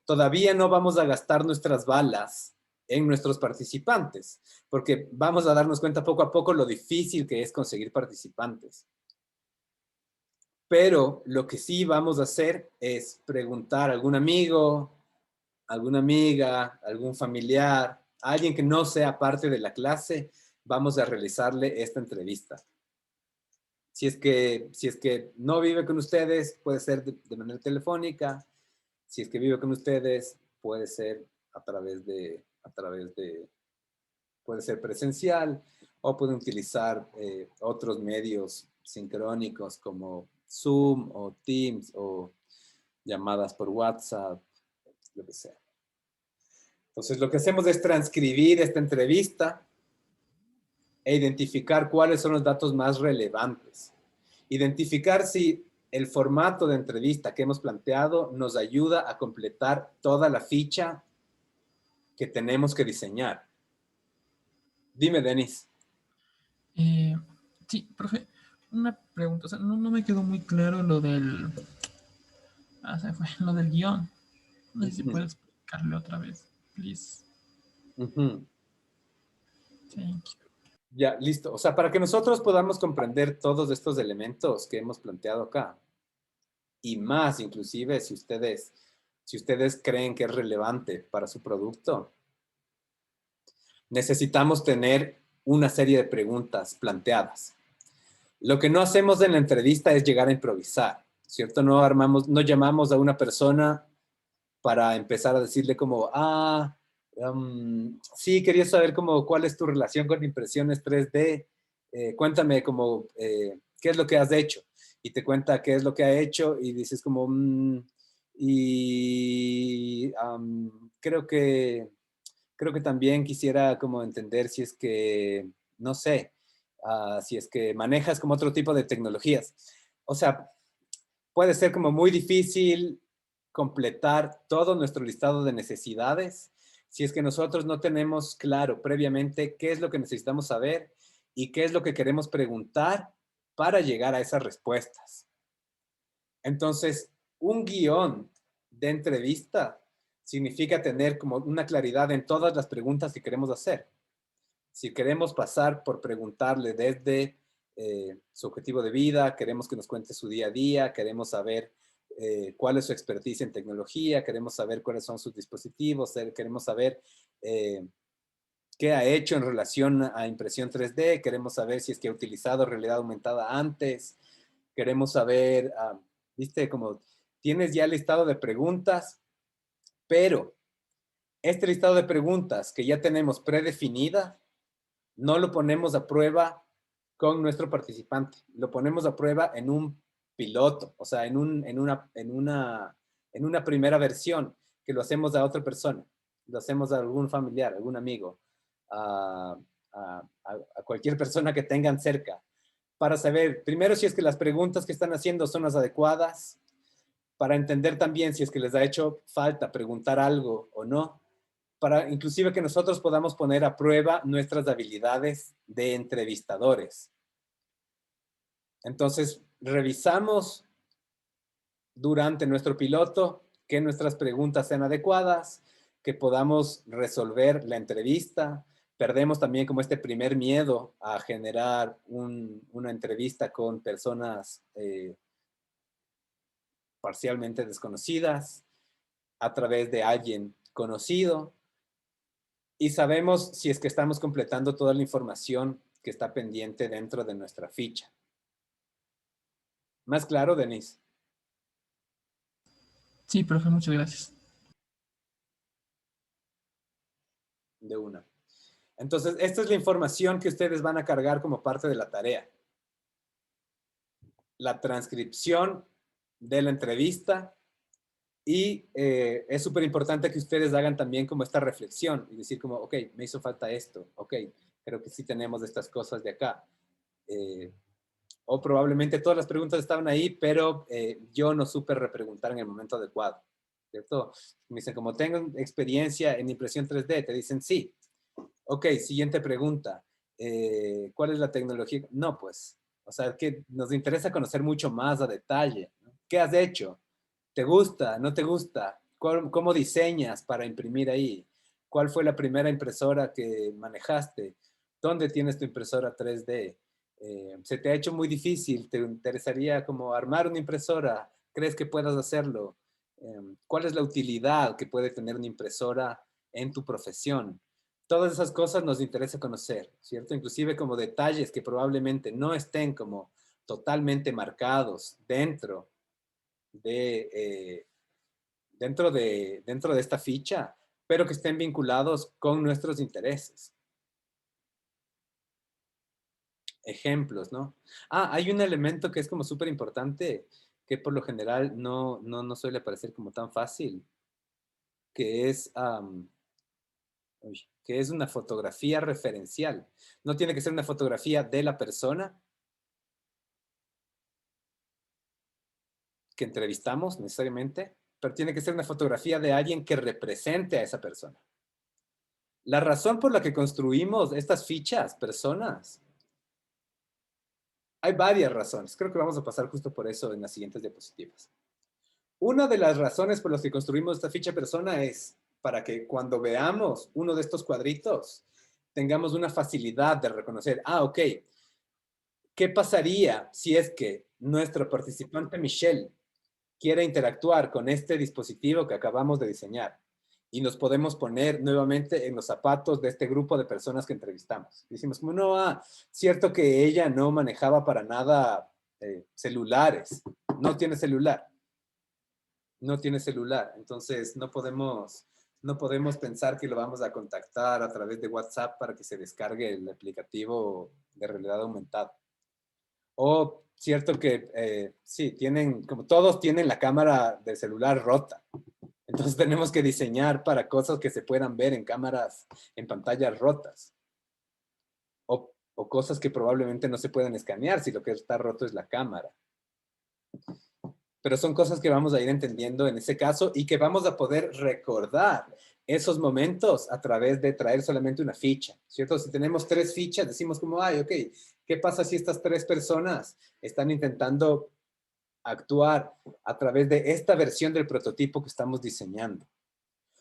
Todavía no vamos a gastar nuestras balas en nuestros participantes, porque vamos a darnos cuenta poco a poco lo difícil que es conseguir participantes. Pero lo que sí vamos a hacer es preguntar a algún amigo, alguna amiga, algún familiar, alguien que no sea parte de la clase, vamos a realizarle esta entrevista. Si es que no vive con ustedes, puede ser de manera telefónica. Si es que vive con ustedes, puede ser puede ser presencial o pueden utilizar otros medios sincrónicos como Zoom o Teams o llamadas por WhatsApp, lo que sea. Entonces, lo que hacemos es transcribir esta entrevista e identificar cuáles son los datos más relevantes. Identificar si el formato de entrevista que hemos planteado nos ayuda a completar toda la ficha que tenemos que diseñar. Dime, Denis. Sí, profe, una pregunta. O sea, no me quedó muy claro lo del... se fue, lo del guión. No sé si puedes explicarle otra vez, please. Thank you. Ya, listo. O sea, para que nosotros podamos comprender todos estos elementos que hemos planteado acá, y más inclusive si ustedes creen que es relevante para su producto, necesitamos tener una serie de preguntas planteadas. Lo que no hacemos en la entrevista es llegar a improvisar, ¿cierto? No llamamos a una persona para empezar a decirle como, sí, quería saber como cuál es tu relación con impresiones 3D, cuéntame como, qué es lo que has hecho, y te cuenta qué es lo que ha hecho, y dices como, creo que también quisiera como entender si es que, no sé, si es que manejas como otro tipo de tecnologías. O sea, puede ser como muy difícil completar todo nuestro listado de necesidades si es que nosotros no tenemos claro previamente qué es lo que necesitamos saber y qué es lo que queremos preguntar para llegar a esas respuestas. Entonces, un guión de entrevista significa tener como una claridad en todas las preguntas que queremos hacer. Si queremos pasar por preguntarle desde su objetivo de vida, queremos que nos cuente su día a día, queremos saber cuál es su expertise en tecnología, queremos saber cuáles son sus dispositivos, queremos saber qué ha hecho en relación a impresión 3D, queremos saber si es que ha utilizado realidad aumentada antes, queremos saber, viste, como tienes ya el listado de preguntas, pero este listado de preguntas que ya tenemos predefinida, no lo ponemos a prueba con nuestro participante. Lo ponemos a prueba en un piloto, o sea, en una primera versión, que lo hacemos a otra persona, lo hacemos a algún familiar, algún amigo, a, a cualquier persona que tengan cerca, para saber, primero, si es que las preguntas que están haciendo son las adecuadas, para entender también si es que les ha hecho falta preguntar algo o no, para inclusive que nosotros podamos poner a prueba nuestras habilidades de entrevistadores. Entonces, revisamos durante nuestro piloto que nuestras preguntas sean adecuadas, que podamos resolver la entrevista. Perdemos también como este primer miedo a generar una entrevista con personas parcialmente desconocidas a través de alguien conocido, y sabemos si es que estamos completando toda la información que está pendiente dentro de nuestra ficha. ¿Más claro, Denise? Sí, profe, muchas gracias. De una. Entonces, esta es la información que ustedes van a cargar como parte de la tarea. La transcripción de la entrevista, y es súper importante que ustedes hagan también como esta reflexión y decir como, ok, me hizo falta esto, ok, creo que sí tenemos estas cosas de acá. O probablemente todas las preguntas estaban ahí, pero yo no supe repreguntar en el momento adecuado, ¿cierto? Me dicen, como tengo experiencia en impresión 3D, te dicen sí. Ok, siguiente pregunta. ¿Cuál es la tecnología? No, pues, o sea, que nos interesa conocer mucho más a detalle, ¿no? ¿Qué has hecho? ¿Te gusta? ¿No te gusta? ¿Cómo diseñas para imprimir ahí? ¿Cuál fue la primera impresora que manejaste? ¿Dónde tienes tu impresora 3D? ¿Se te ha hecho muy difícil? ¿Te interesaría como armar una impresora? ¿Crees que puedas hacerlo? ¿Cuál es la utilidad que puede tener una impresora en tu profesión? Todas esas cosas nos interesa conocer, ¿cierto? Inclusive como detalles que probablemente no estén como totalmente marcados de, eh, dentro de esta ficha, pero que estén vinculados con nuestros intereses. Ejemplos, ¿no? Hay un elemento que es como súper importante, que por lo general no suele parecer como tan fácil, que es, que es una fotografía referencial. No tiene que ser una fotografía de la persona que entrevistamos necesariamente, pero tiene que ser una fotografía de alguien que represente a esa persona. La razón por la que construimos estas fichas, personas, hay varias razones. Creo que vamos a pasar justo por eso en las siguientes diapositivas. Una de las razones por las que construimos esta ficha persona es para que cuando veamos uno de estos cuadritos, tengamos una facilidad de reconocer, ok, ¿qué pasaría si es que nuestro participante Michelle quiere interactuar con este dispositivo que acabamos de diseñar? Y nos podemos poner nuevamente en los zapatos de este grupo de personas que entrevistamos. Decimos como, no, cierto que ella no manejaba para nada celulares. No tiene celular. No tiene celular. Entonces no podemos pensar que lo vamos a contactar a través de WhatsApp para que se descargue el aplicativo de realidad aumentada. O cierto que sí, como todos tienen la cámara del celular rota. Entonces tenemos que diseñar para cosas que se puedan ver en cámaras, en pantallas rotas. O cosas que probablemente no se pueden escanear si lo que está roto es la cámara. Pero son cosas que vamos a ir entendiendo en ese caso y que vamos a poder recordar esos momentos a través de traer solamente una ficha, ¿cierto? Si tenemos 3 fichas, decimos como, ok, ¿qué pasa si estas 3 personas están intentando actuar a través de esta versión del prototipo que estamos diseñando?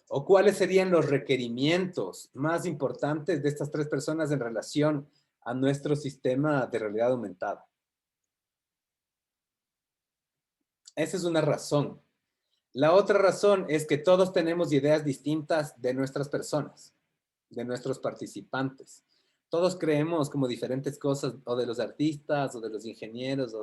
¿O cuáles serían los requerimientos más importantes de estas 3 personas en relación a nuestro sistema de realidad aumentada? Esa es una razón. La otra razón es que todos tenemos ideas distintas de nuestras personas, de nuestros participantes. Todos creemos como diferentes cosas, o de los artistas, o de los ingenieros,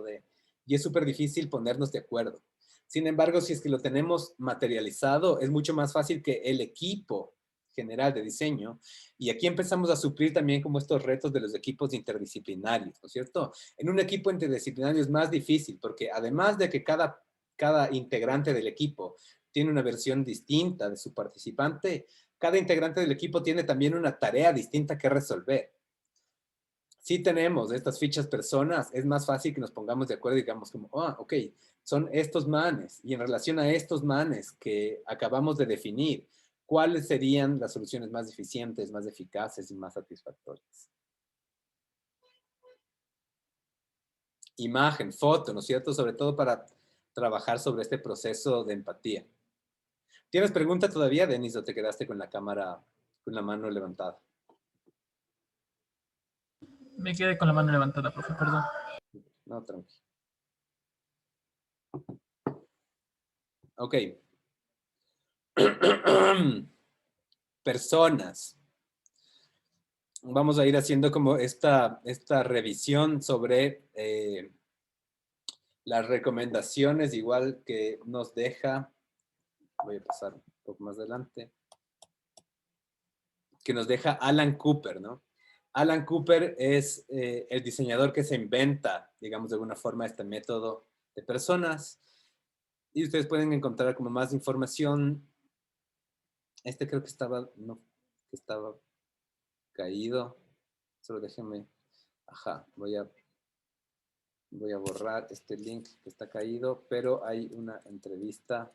y es súper difícil ponernos de acuerdo. Sin embargo, si es que lo tenemos materializado, es mucho más fácil que el equipo general de diseño, y aquí empezamos a suplir también como estos retos de los equipos interdisciplinarios, ¿no es cierto? En un equipo interdisciplinario es más difícil, porque además de que cada integrante del equipo tiene una versión distinta de su participante, cada integrante del equipo tiene también una tarea distinta que resolver. Si tenemos estas fichas personas, es más fácil que nos pongamos de acuerdo y digamos como, ok, son estos manes, y en relación a estos manes que acabamos de definir, ¿cuáles serían las soluciones más eficientes, más eficaces y más satisfactorias? Imagen, foto, ¿no es cierto? Sobre todo para trabajar sobre este proceso de empatía. ¿Tienes pregunta todavía, Denis, o te quedaste con la cámara, con la mano levantada? Me quedé con la mano levantada, profe, perdón. No, tranquilo. Ok. Personas. Vamos a ir haciendo como esta revisión sobre las recomendaciones, igual que nos deja, voy a pasar un poco más adelante, que nos deja Alan Cooper, ¿no? Alan Cooper es el diseñador que se inventa, digamos de alguna forma, este método de personas. Y ustedes pueden encontrar como más información. Este creo que estaba, no, que estaba caído. Solo déjenme, ajá, voy a borrar este link que está caído, pero hay una entrevista.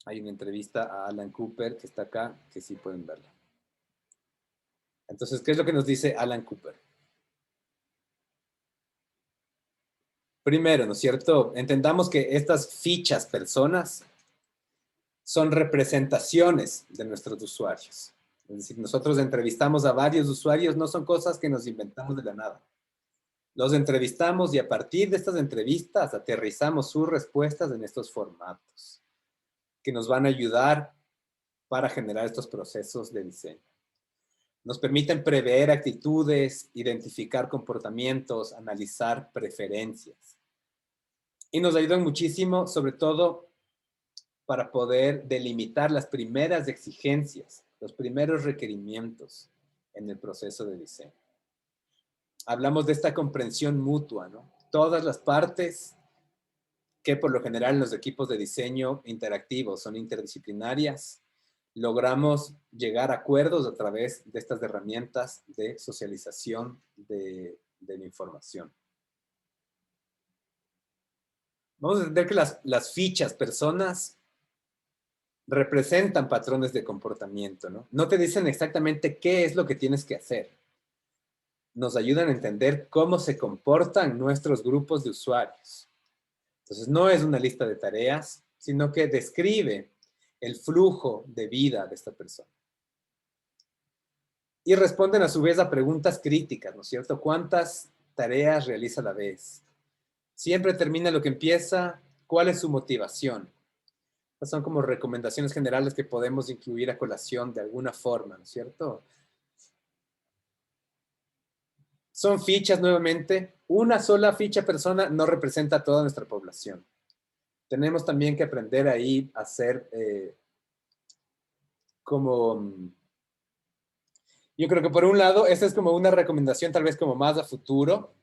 Hay una entrevista a Alan Cooper que está acá, que sí pueden verla. Entonces, ¿qué es lo que nos dice Alan Cooper? Primero, ¿no es cierto? Entendamos que estas fichas personas son representaciones de nuestros usuarios. Es decir, nosotros entrevistamos a varios usuarios, no son cosas que nos inventamos de la nada. Los entrevistamos y a partir de estas entrevistas aterrizamos sus respuestas en estos formatos que nos van a ayudar para generar estos procesos de diseño. Nos permiten prever actitudes, identificar comportamientos, analizar preferencias. Y nos ayudan muchísimo, sobre todo, para poder delimitar las primeras exigencias, los primeros requerimientos en el proceso de diseño. Hablamos de esta comprensión mutua, ¿no? Todas las partes que por lo general en los equipos de diseño interactivos son interdisciplinarias, logramos llegar a acuerdos a través de estas herramientas de socialización de la información. Vamos a entender que las fichas, personas, representan patrones de comportamiento, ¿no? No te dicen exactamente qué es lo que tienes que hacer. Nos ayudan a entender cómo se comportan nuestros grupos de usuarios. Entonces, no es una lista de tareas, sino que describe el flujo de vida de esta persona. Y responden a su vez a preguntas críticas, ¿no es cierto? ¿Cuántas tareas realiza a la vez? Siempre termina lo que empieza. ¿Cuál es su motivación? Estas son como recomendaciones generales que podemos incluir a colación de alguna forma, ¿no es cierto? Son fichas nuevamente. Una sola ficha persona no representa a toda nuestra población. Tenemos también que aprender ahí a hacer yo creo que por un lado, esta es como una recomendación tal vez como más a futuro,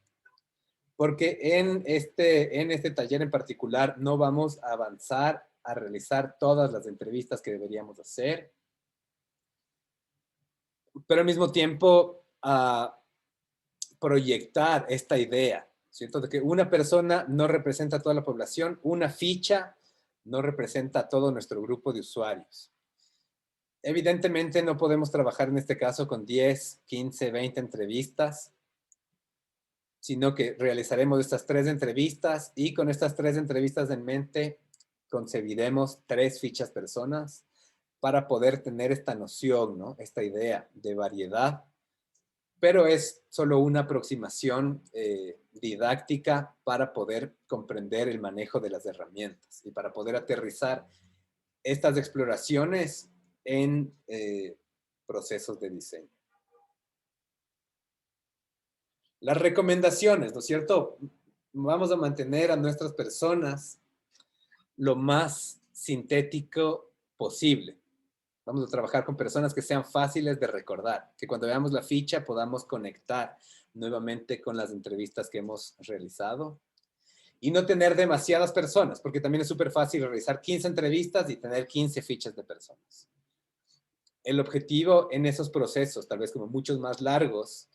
porque en este taller en particular no vamos a avanzar a realizar todas las entrevistas que deberíamos hacer, pero al mismo tiempo a proyectar esta idea, ¿cierto? De que una persona no representa a toda la población, una ficha no representa a todo nuestro grupo de usuarios. Evidentemente no podemos trabajar en este caso con 10, 15, 20 entrevistas, sino que realizaremos estas 3 entrevistas y con estas 3 entrevistas en mente concebiremos 3 fichas personas para poder tener esta noción, ¿no? Esta idea de variedad, pero es solo una aproximación didáctica para poder comprender el manejo de las herramientas y para poder aterrizar estas exploraciones en procesos de diseño. Las recomendaciones, ¿no es cierto? Vamos a mantener a nuestras personas lo más sintético posible. Vamos a trabajar con personas que sean fáciles de recordar, que cuando veamos la ficha podamos conectar nuevamente con las entrevistas que hemos realizado y no tener demasiadas personas, porque también es súper fácil realizar 15 entrevistas y tener 15 fichas de personas. El objetivo en esos procesos, tal vez como muchos más largos,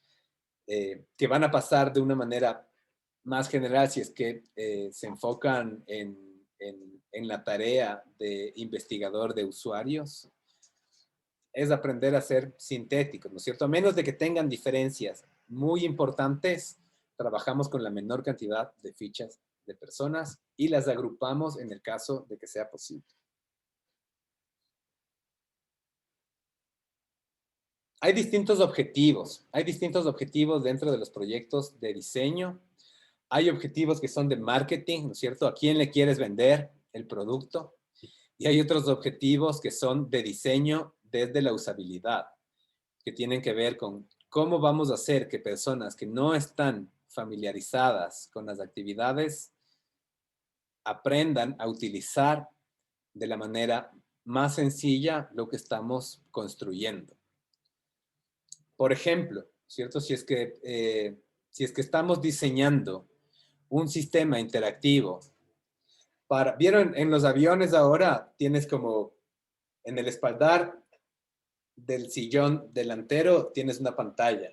que van a pasar de una manera más general si es que se enfocan en la tarea de investigador de usuarios, es aprender a ser sintéticos, ¿no es cierto? A menos de que tengan diferencias muy importantes, trabajamos con la menor cantidad de fichas de personas y las agrupamos en el caso de que sea posible. Hay distintos objetivos dentro de los proyectos de diseño. Hay objetivos que son de marketing, ¿no es cierto? ¿A quién le quieres vender el producto? Y hay otros objetivos que son de diseño desde la usabilidad, que tienen que ver con cómo vamos a hacer que personas que no están familiarizadas con las actividades aprendan a utilizar de la manera más sencilla lo que estamos construyendo. Por ejemplo, ¿cierto? Si es que estamos diseñando un sistema interactivo ¿vieron en los aviones ahora? Tienes como en el espaldar del sillón delantero tienes una pantalla.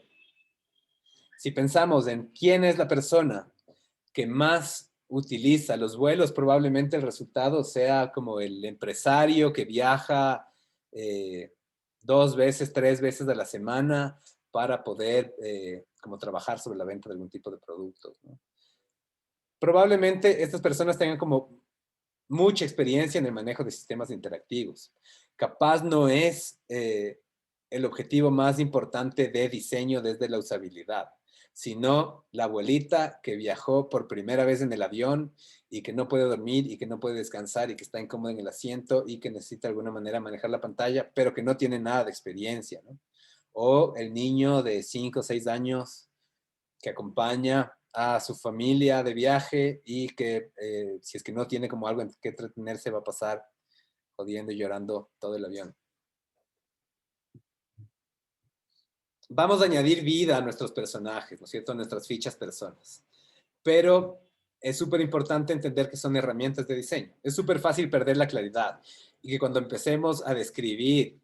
Si pensamos en quién es la persona que más utiliza los vuelos, probablemente el resultado sea como el empresario que viaja 2 veces, 3 veces a la semana para poder como trabajar sobre la venta de algún tipo de productos, ¿no? Probablemente estas personas tengan como mucha experiencia en el manejo de sistemas interactivos. Capaz no es el objetivo más importante de diseño desde la usabilidad, sino la abuelita que viajó por primera vez en el avión y que no puede dormir y que no puede descansar y que está incómoda en el asiento y que necesita de alguna manera manejar la pantalla, pero que no tiene nada de experiencia, ¿no? O el niño de 5 o 6 años que acompaña a su familia de viaje y que si es que no tiene como algo en que entretenerse va a pasar jodiendo y llorando todo el avión. Vamos a añadir vida a nuestros personajes, ¿no es cierto? A nuestras fichas personas. Pero es súper importante entender que son herramientas de diseño. Es súper fácil perder la claridad y que cuando empecemos a describir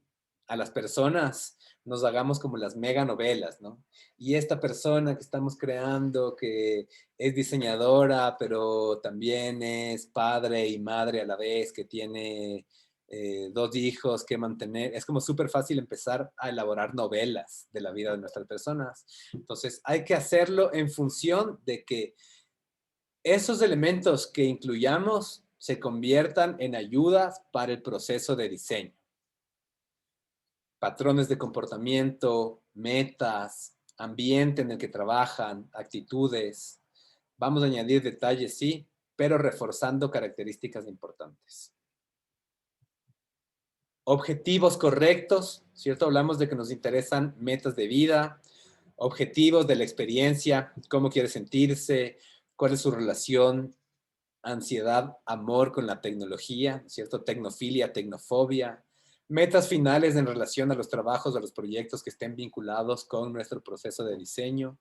a las personas, nos hagamos como las mega novelas, ¿no? Y esta persona que estamos creando, que es diseñadora, pero también es padre y madre a la vez, que tiene 2 hijos que mantener, es como súper fácil empezar a elaborar novelas de la vida de nuestras personas. Entonces, hay que hacerlo en función de que esos elementos que incluyamos se conviertan en ayudas para el proceso de diseño. Patrones de comportamiento, metas, ambiente en el que trabajan, actitudes. Vamos a añadir detalles, sí, pero reforzando características importantes. Objetivos correctos, ¿cierto? Hablamos de que nos interesan metas de vida, objetivos de la experiencia, cómo quiere sentirse, cuál es su relación, ansiedad, amor con la tecnología, ¿cierto? Tecnofilia, tecnofobia, metas finales en relación a los trabajos, a los proyectos que estén vinculados con nuestro proceso de diseño.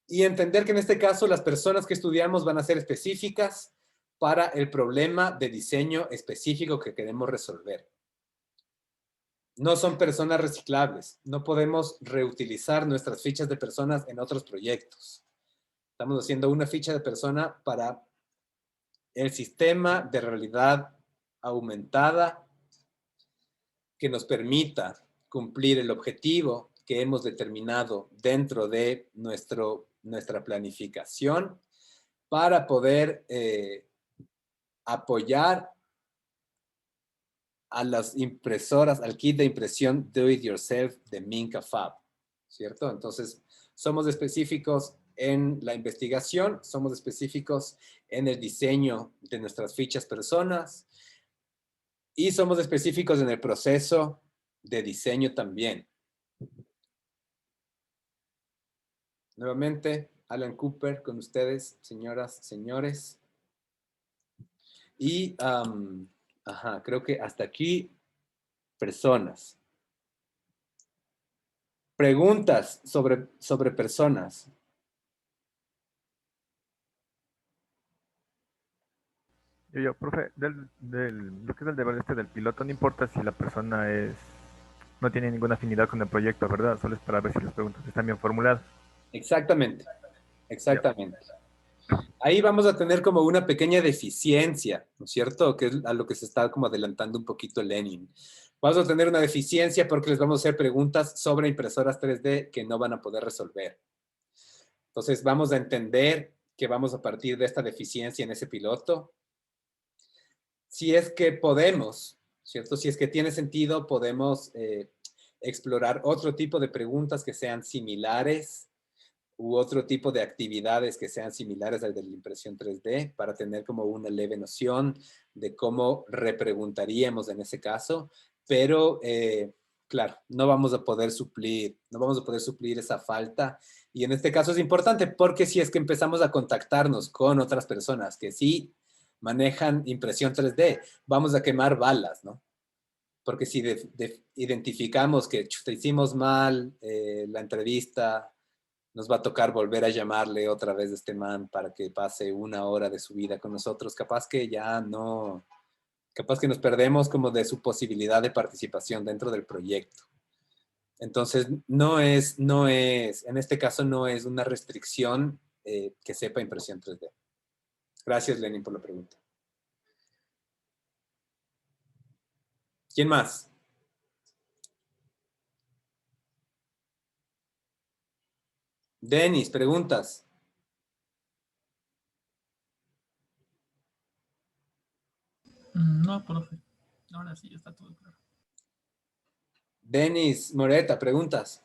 Y entender que en este caso las personas que estudiamos van a ser específicas para el problema de diseño específico que queremos resolver. No son personas reciclables. No podemos reutilizar nuestras fichas de personas en otros proyectos. Estamos haciendo una ficha de persona para el sistema de realidad aumentada que nos permita cumplir el objetivo que hemos determinado dentro de nuestra planificación para poder apoyar a las impresoras, al kit de impresión Do It Yourself de Minca Fab, ¿cierto? Entonces, somos específicos en la investigación, somos específicos en el diseño de nuestras fichas personas y somos específicos en el proceso de diseño también. Nuevamente, Alan Cooper con ustedes, señoras, señores. Y, creo que hasta aquí Personas. Preguntas sobre personas. Profe, lo que es el deber del piloto, no importa si la persona no tiene ninguna afinidad con el proyecto, ¿verdad? Solo es para ver si las preguntas están bien formuladas. Exactamente, Ya. exactamente. Ahí vamos a tener como una pequeña deficiencia, ¿no es cierto? Que es a lo que se está como adelantando un poquito Lenin. Vamos a tener una deficiencia porque les vamos a hacer preguntas sobre impresoras 3D que no van a poder resolver. Entonces vamos a entender que vamos a partir de esta deficiencia en ese piloto. Si es que podemos, ¿cierto? Si es que tiene sentido, podemos explorar otro tipo de preguntas que sean similares u otro tipo de actividades que sean similares al de la impresión 3D para tener como una leve noción de cómo repreguntaríamos en ese caso, pero claro, no vamos a poder suplir esa falta y en este caso es importante porque si es que empezamos a contactarnos con otras personas que sí manejan impresión 3D, vamos a quemar balas, ¿no? Porque si identificamos que chuta, hicimos mal la entrevista, nos va a tocar volver a llamarle otra vez a este man para que pase una hora de su vida con nosotros. Capaz que ya no, capaz que nos perdemos como de su posibilidad de participación dentro del proyecto. Entonces, en este caso no es una restricción que sepa impresión 3D. Gracias, Lenin, por la pregunta. ¿Quién más? Denis, preguntas. No, profe. Ahora sí, ya está todo claro. Denis Moreta, preguntas.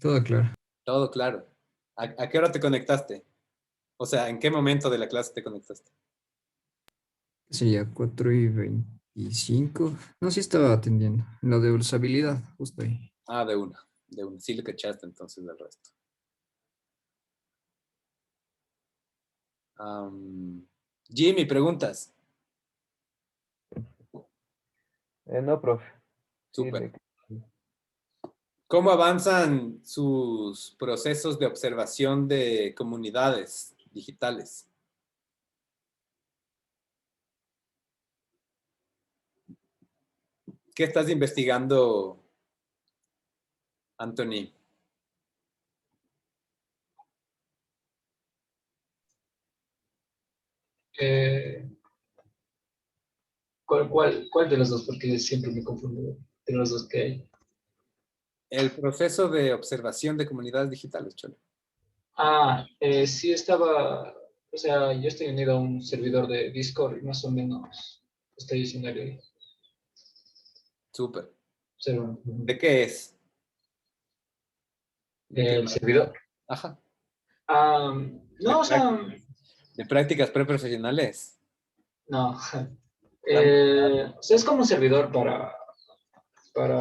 Todo claro. Todo claro. ¿A qué hora te conectaste? O sea, ¿en qué momento de la clase te conectaste? Sería 4:25. No, sí estaba atendiendo. Lo de usabilidad, justo ahí. Ah, de una, de una. Sí le cachaste entonces del resto. Jimmy, preguntas. No, profe. Sí, Súper. ¿Cómo avanzan sus procesos de observación de comunidades digitales? ¿Qué estás investigando, Anthony? Eh, ¿cuál de los dos? Porque siempre me confundo de los dos que hay. El proceso de observación de comunidades digitales, Cholo. Sí estaba, o sea, yo estoy unido a un servidor de Discord y más o menos estoy haciendo el Súper. servidor. ¿De qué es? ¿De qué? El servidor. Ajá. No, o sea, ¿De prácticas preprofesionales? no. O sea, es como un servidor para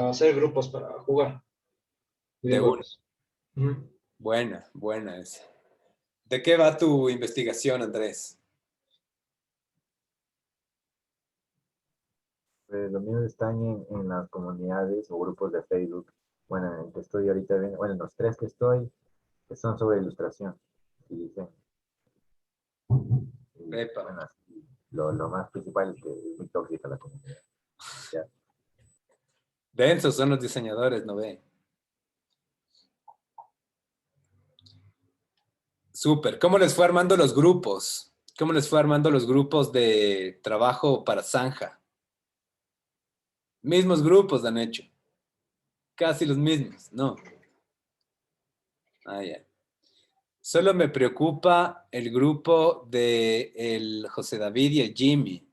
hacer grupos para jugar De una. videojuegos. Ujú. Buena, buena esa. ¿De qué va tu investigación, Andrés? Pues lo mío está en las comunidades o grupos de Facebook. Bueno, en el que estoy ahorita viendo, bueno, en los tres que estoy, que son sobre ilustración y diseño. Y, Epa. bueno, así, lo más principal es que es muy tóxica la comunidad. ¿Ya? Densos son los diseñadores, ¿no ve? Súper. ¿Cómo les fue armando los grupos? ¿Cómo les fue armando los grupos de trabajo para Zanja? Mismos grupos han hecho. Casi los mismos, ¿no? Ah, ya. Solo me preocupa el grupo de el José David y el Jimmy,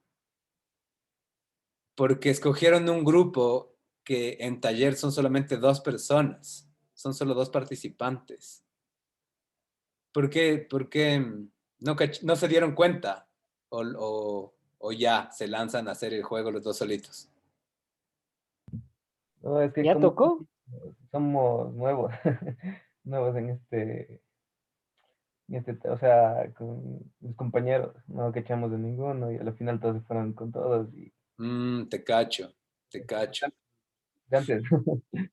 porque escogieron un grupo que en taller son solamente 2 personas, son solo 2 participantes. ¿Por qué no se dieron cuenta? O ya se lanzan a hacer el juego los dos solitos. No, es que ¿Ya como tocó? somos nuevos, nuevos en este, O sea, con mis compañeros, no que echamos de ninguno y al final todos se fueron con todos. Y Te cacho, te cacho. de antes,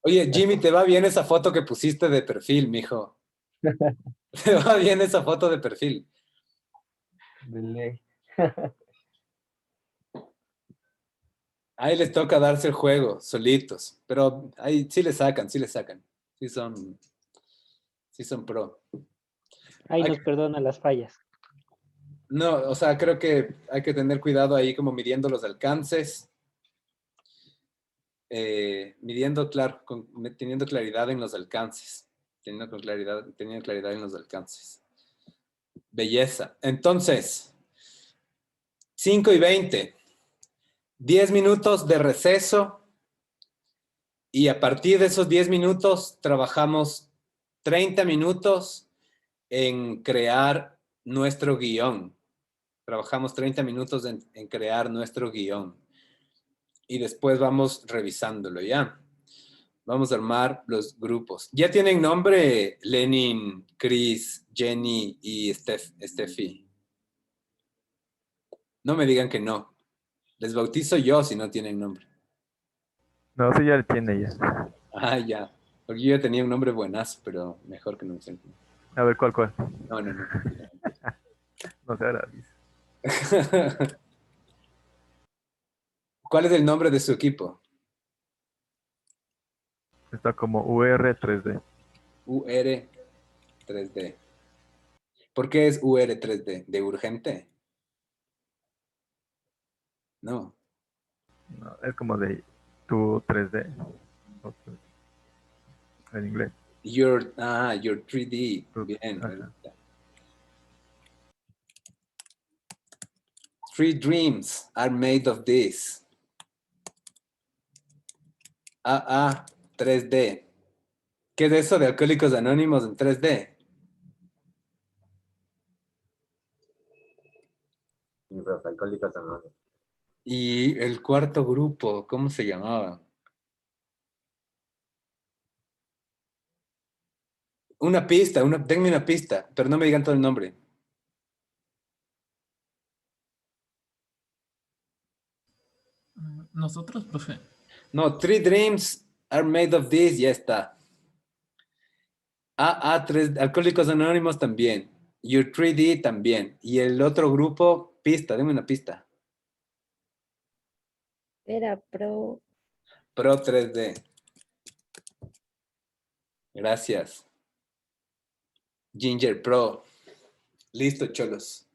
Oye, Jimmy, ¿te va bien esa foto que pusiste de perfil, mijo? ¿Te va bien esa foto de perfil? de ley. Ahí les toca darse el juego, solitos. Pero ahí sí le sacan, sí le sacan. Sí son pro. Ahí Hay nos perdona las fallas. No, o sea, creo que hay que tener cuidado ahí como midiendo los alcances, midiendo, claro, teniendo claridad en los alcances, teniendo claridad en los alcances. Belleza. Entonces, 5:20, 10 minutos de receso y a partir de esos 10 minutos trabajamos 30 minutos en crear nuestro guión. Trabajamos 30 minutos en crear nuestro guión. Y después vamos revisándolo, ¿ya? Vamos a armar los grupos. ¿Ya tienen nombre Lenin, Chris, Jenny y Steffi? No me digan que no. Les bautizo yo si no tienen nombre. No, sí ya lo tiene ya. Ah, ya. Porque yo ya tenía un nombre buenazo, pero mejor que no me sé. A ver, ¿cuál? No, no, no. No sé, ahora dice. ¿Cuál es el nombre de su equipo? Está como UR3D. UR3D. ¿Por qué es UR3D? ¿De urgente? No. No, es como de tu 3D. En inglés. Your 3D. Bien. Ajá. Three dreams are made of this. AA 3D. ¿Qué es eso de Alcohólicos Anónimos en 3D? Y los alcohólicos anónimos. Y el cuarto grupo, ¿cómo se llamaba? Una pista, denme una pista, pero no me digan todo el nombre. Nosotros, profe. No, Three Dreams are made of this, ya está. AA3, Alcohólicos Anónimos también. Your 3D también. Y el otro grupo, pista, denme una pista. Era pro. Pro 3D. Gracias. Ginger Pro. Listo, cholos.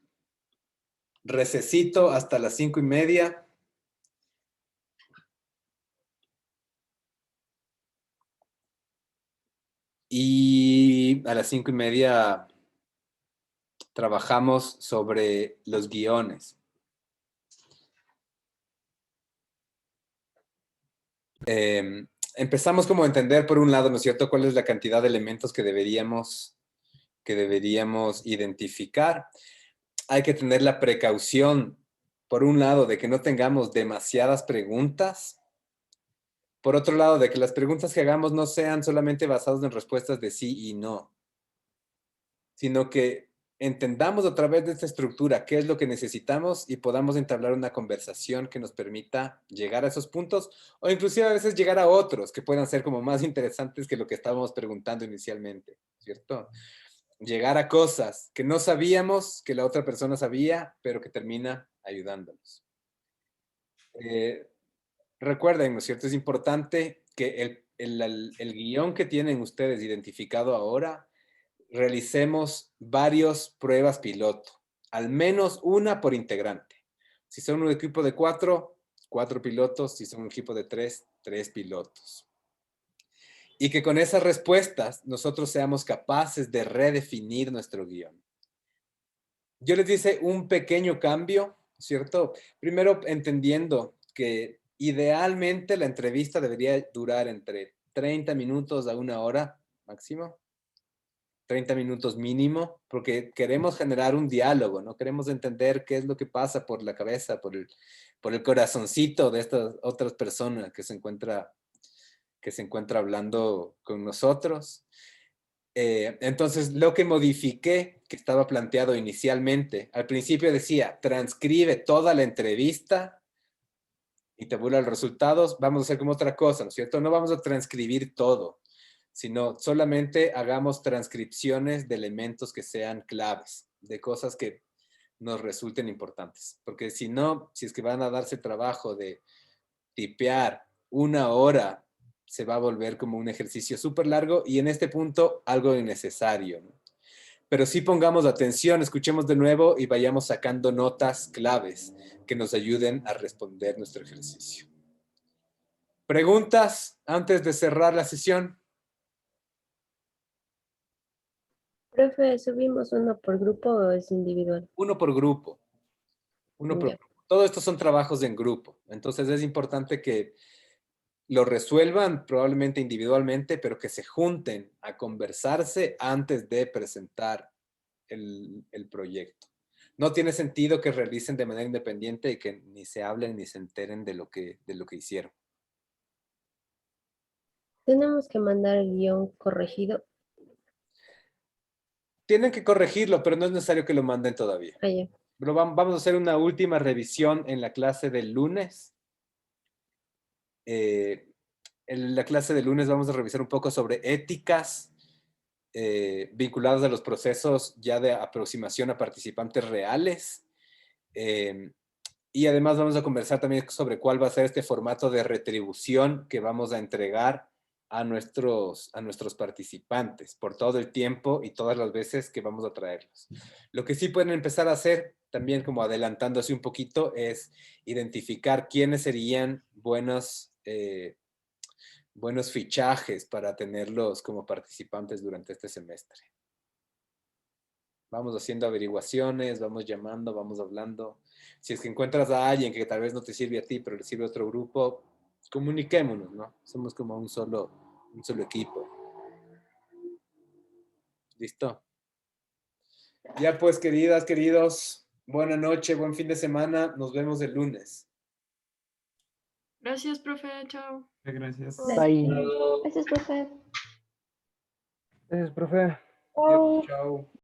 Recesito hasta las 5:30. Y a las 5:30 trabajamos sobre los guiones. Empezamos como a entender, por un lado, ¿no es cierto?, cuál es la cantidad de elementos que deberíamos identificar. Hay que tener la precaución, por un lado, de que no tengamos demasiadas preguntas. Por otro lado, de que las preguntas que hagamos no sean solamente basadas en respuestas de sí y no, sino que entendamos a través de esta estructura qué es lo que necesitamos y podamos entablar una conversación que nos permita llegar a esos puntos o inclusive a veces llegar a otros que puedan ser como más interesantes que lo que estábamos preguntando inicialmente, ¿cierto? Llegar a cosas que no sabíamos que la otra persona sabía, pero que termina ayudándonos. Recuerden, ¿no es cierto? Es importante que el guión que tienen ustedes identificado ahora, realicemos varias pruebas piloto, al menos una por integrante. Si son un equipo de 4, 4 pilotos. Si son un equipo de 3, 3 pilotos. Y que con esas respuestas nosotros seamos capaces de redefinir nuestro guión. Yo les hice un pequeño cambio, ¿cierto? Primero, entendiendo que idealmente la entrevista debería durar entre 30 minutos a 1 hora máximo. 30 minutos mínimo, porque queremos generar un diálogo, ¿no? Queremos entender qué es lo que pasa por la cabeza, por el corazoncito de estas otras personas que se encuentra hablando con nosotros. Entonces, lo que modifiqué, que estaba planteado inicialmente, al principio decía, transcribe toda la entrevista y tabula los resultados, vamos a hacer como otra cosa, ¿no es cierto? No vamos a transcribir todo, sino solamente hagamos transcripciones de elementos que sean claves, de cosas que nos resulten importantes. Porque si no, si es que van a darse trabajo de tipear 1 hora, se va a volver como un ejercicio súper largo y en este punto algo innecesario, ¿no? Pero sí pongamos atención, escuchemos de nuevo y vayamos sacando notas claves que nos ayuden a responder nuestro ejercicio. ¿Preguntas antes de cerrar la sesión? Profe, ¿subimos uno por grupo o es individual? Uno por grupo. Uno por Ya. grupo. Todo esto son trabajos en grupo. Entonces es importante que lo resuelvan probablemente individualmente, pero que se junten a conversarse antes de presentar el proyecto. No tiene sentido que realicen de manera independiente y que ni se hablen ni se enteren de lo que hicieron. Tenemos que mandar el guión corregido. Tienen que corregirlo, pero no es necesario que lo manden todavía. Ah, ya. Pero vamos a hacer una última revisión en la clase del lunes. En la clase del lunes vamos a revisar un poco sobre éticas vinculadas a los procesos ya de aproximación a participantes reales. Y además vamos a conversar también sobre cuál va a ser este formato de retribución que vamos a entregar a nuestros participantes por todo el tiempo y todas las veces que vamos a traerlos. Lo que sí pueden empezar a hacer, también como adelantándose un poquito, es identificar quiénes serían buenos fichajes para tenerlos como participantes durante este semestre. Vamos haciendo averiguaciones, vamos llamando, vamos hablando. Si es que encuentras a alguien que tal vez no te sirve a ti, pero le sirve a otro grupo, comuniquémonos, ¿no? Somos como un solo equipo. ¿Listo? Ya pues, queridas, queridos, buena noche, buen fin de semana. Nos vemos el lunes. Gracias, profe. Chao. Gracias. Bye. Gracias, profe. Gracias, profe. Chao.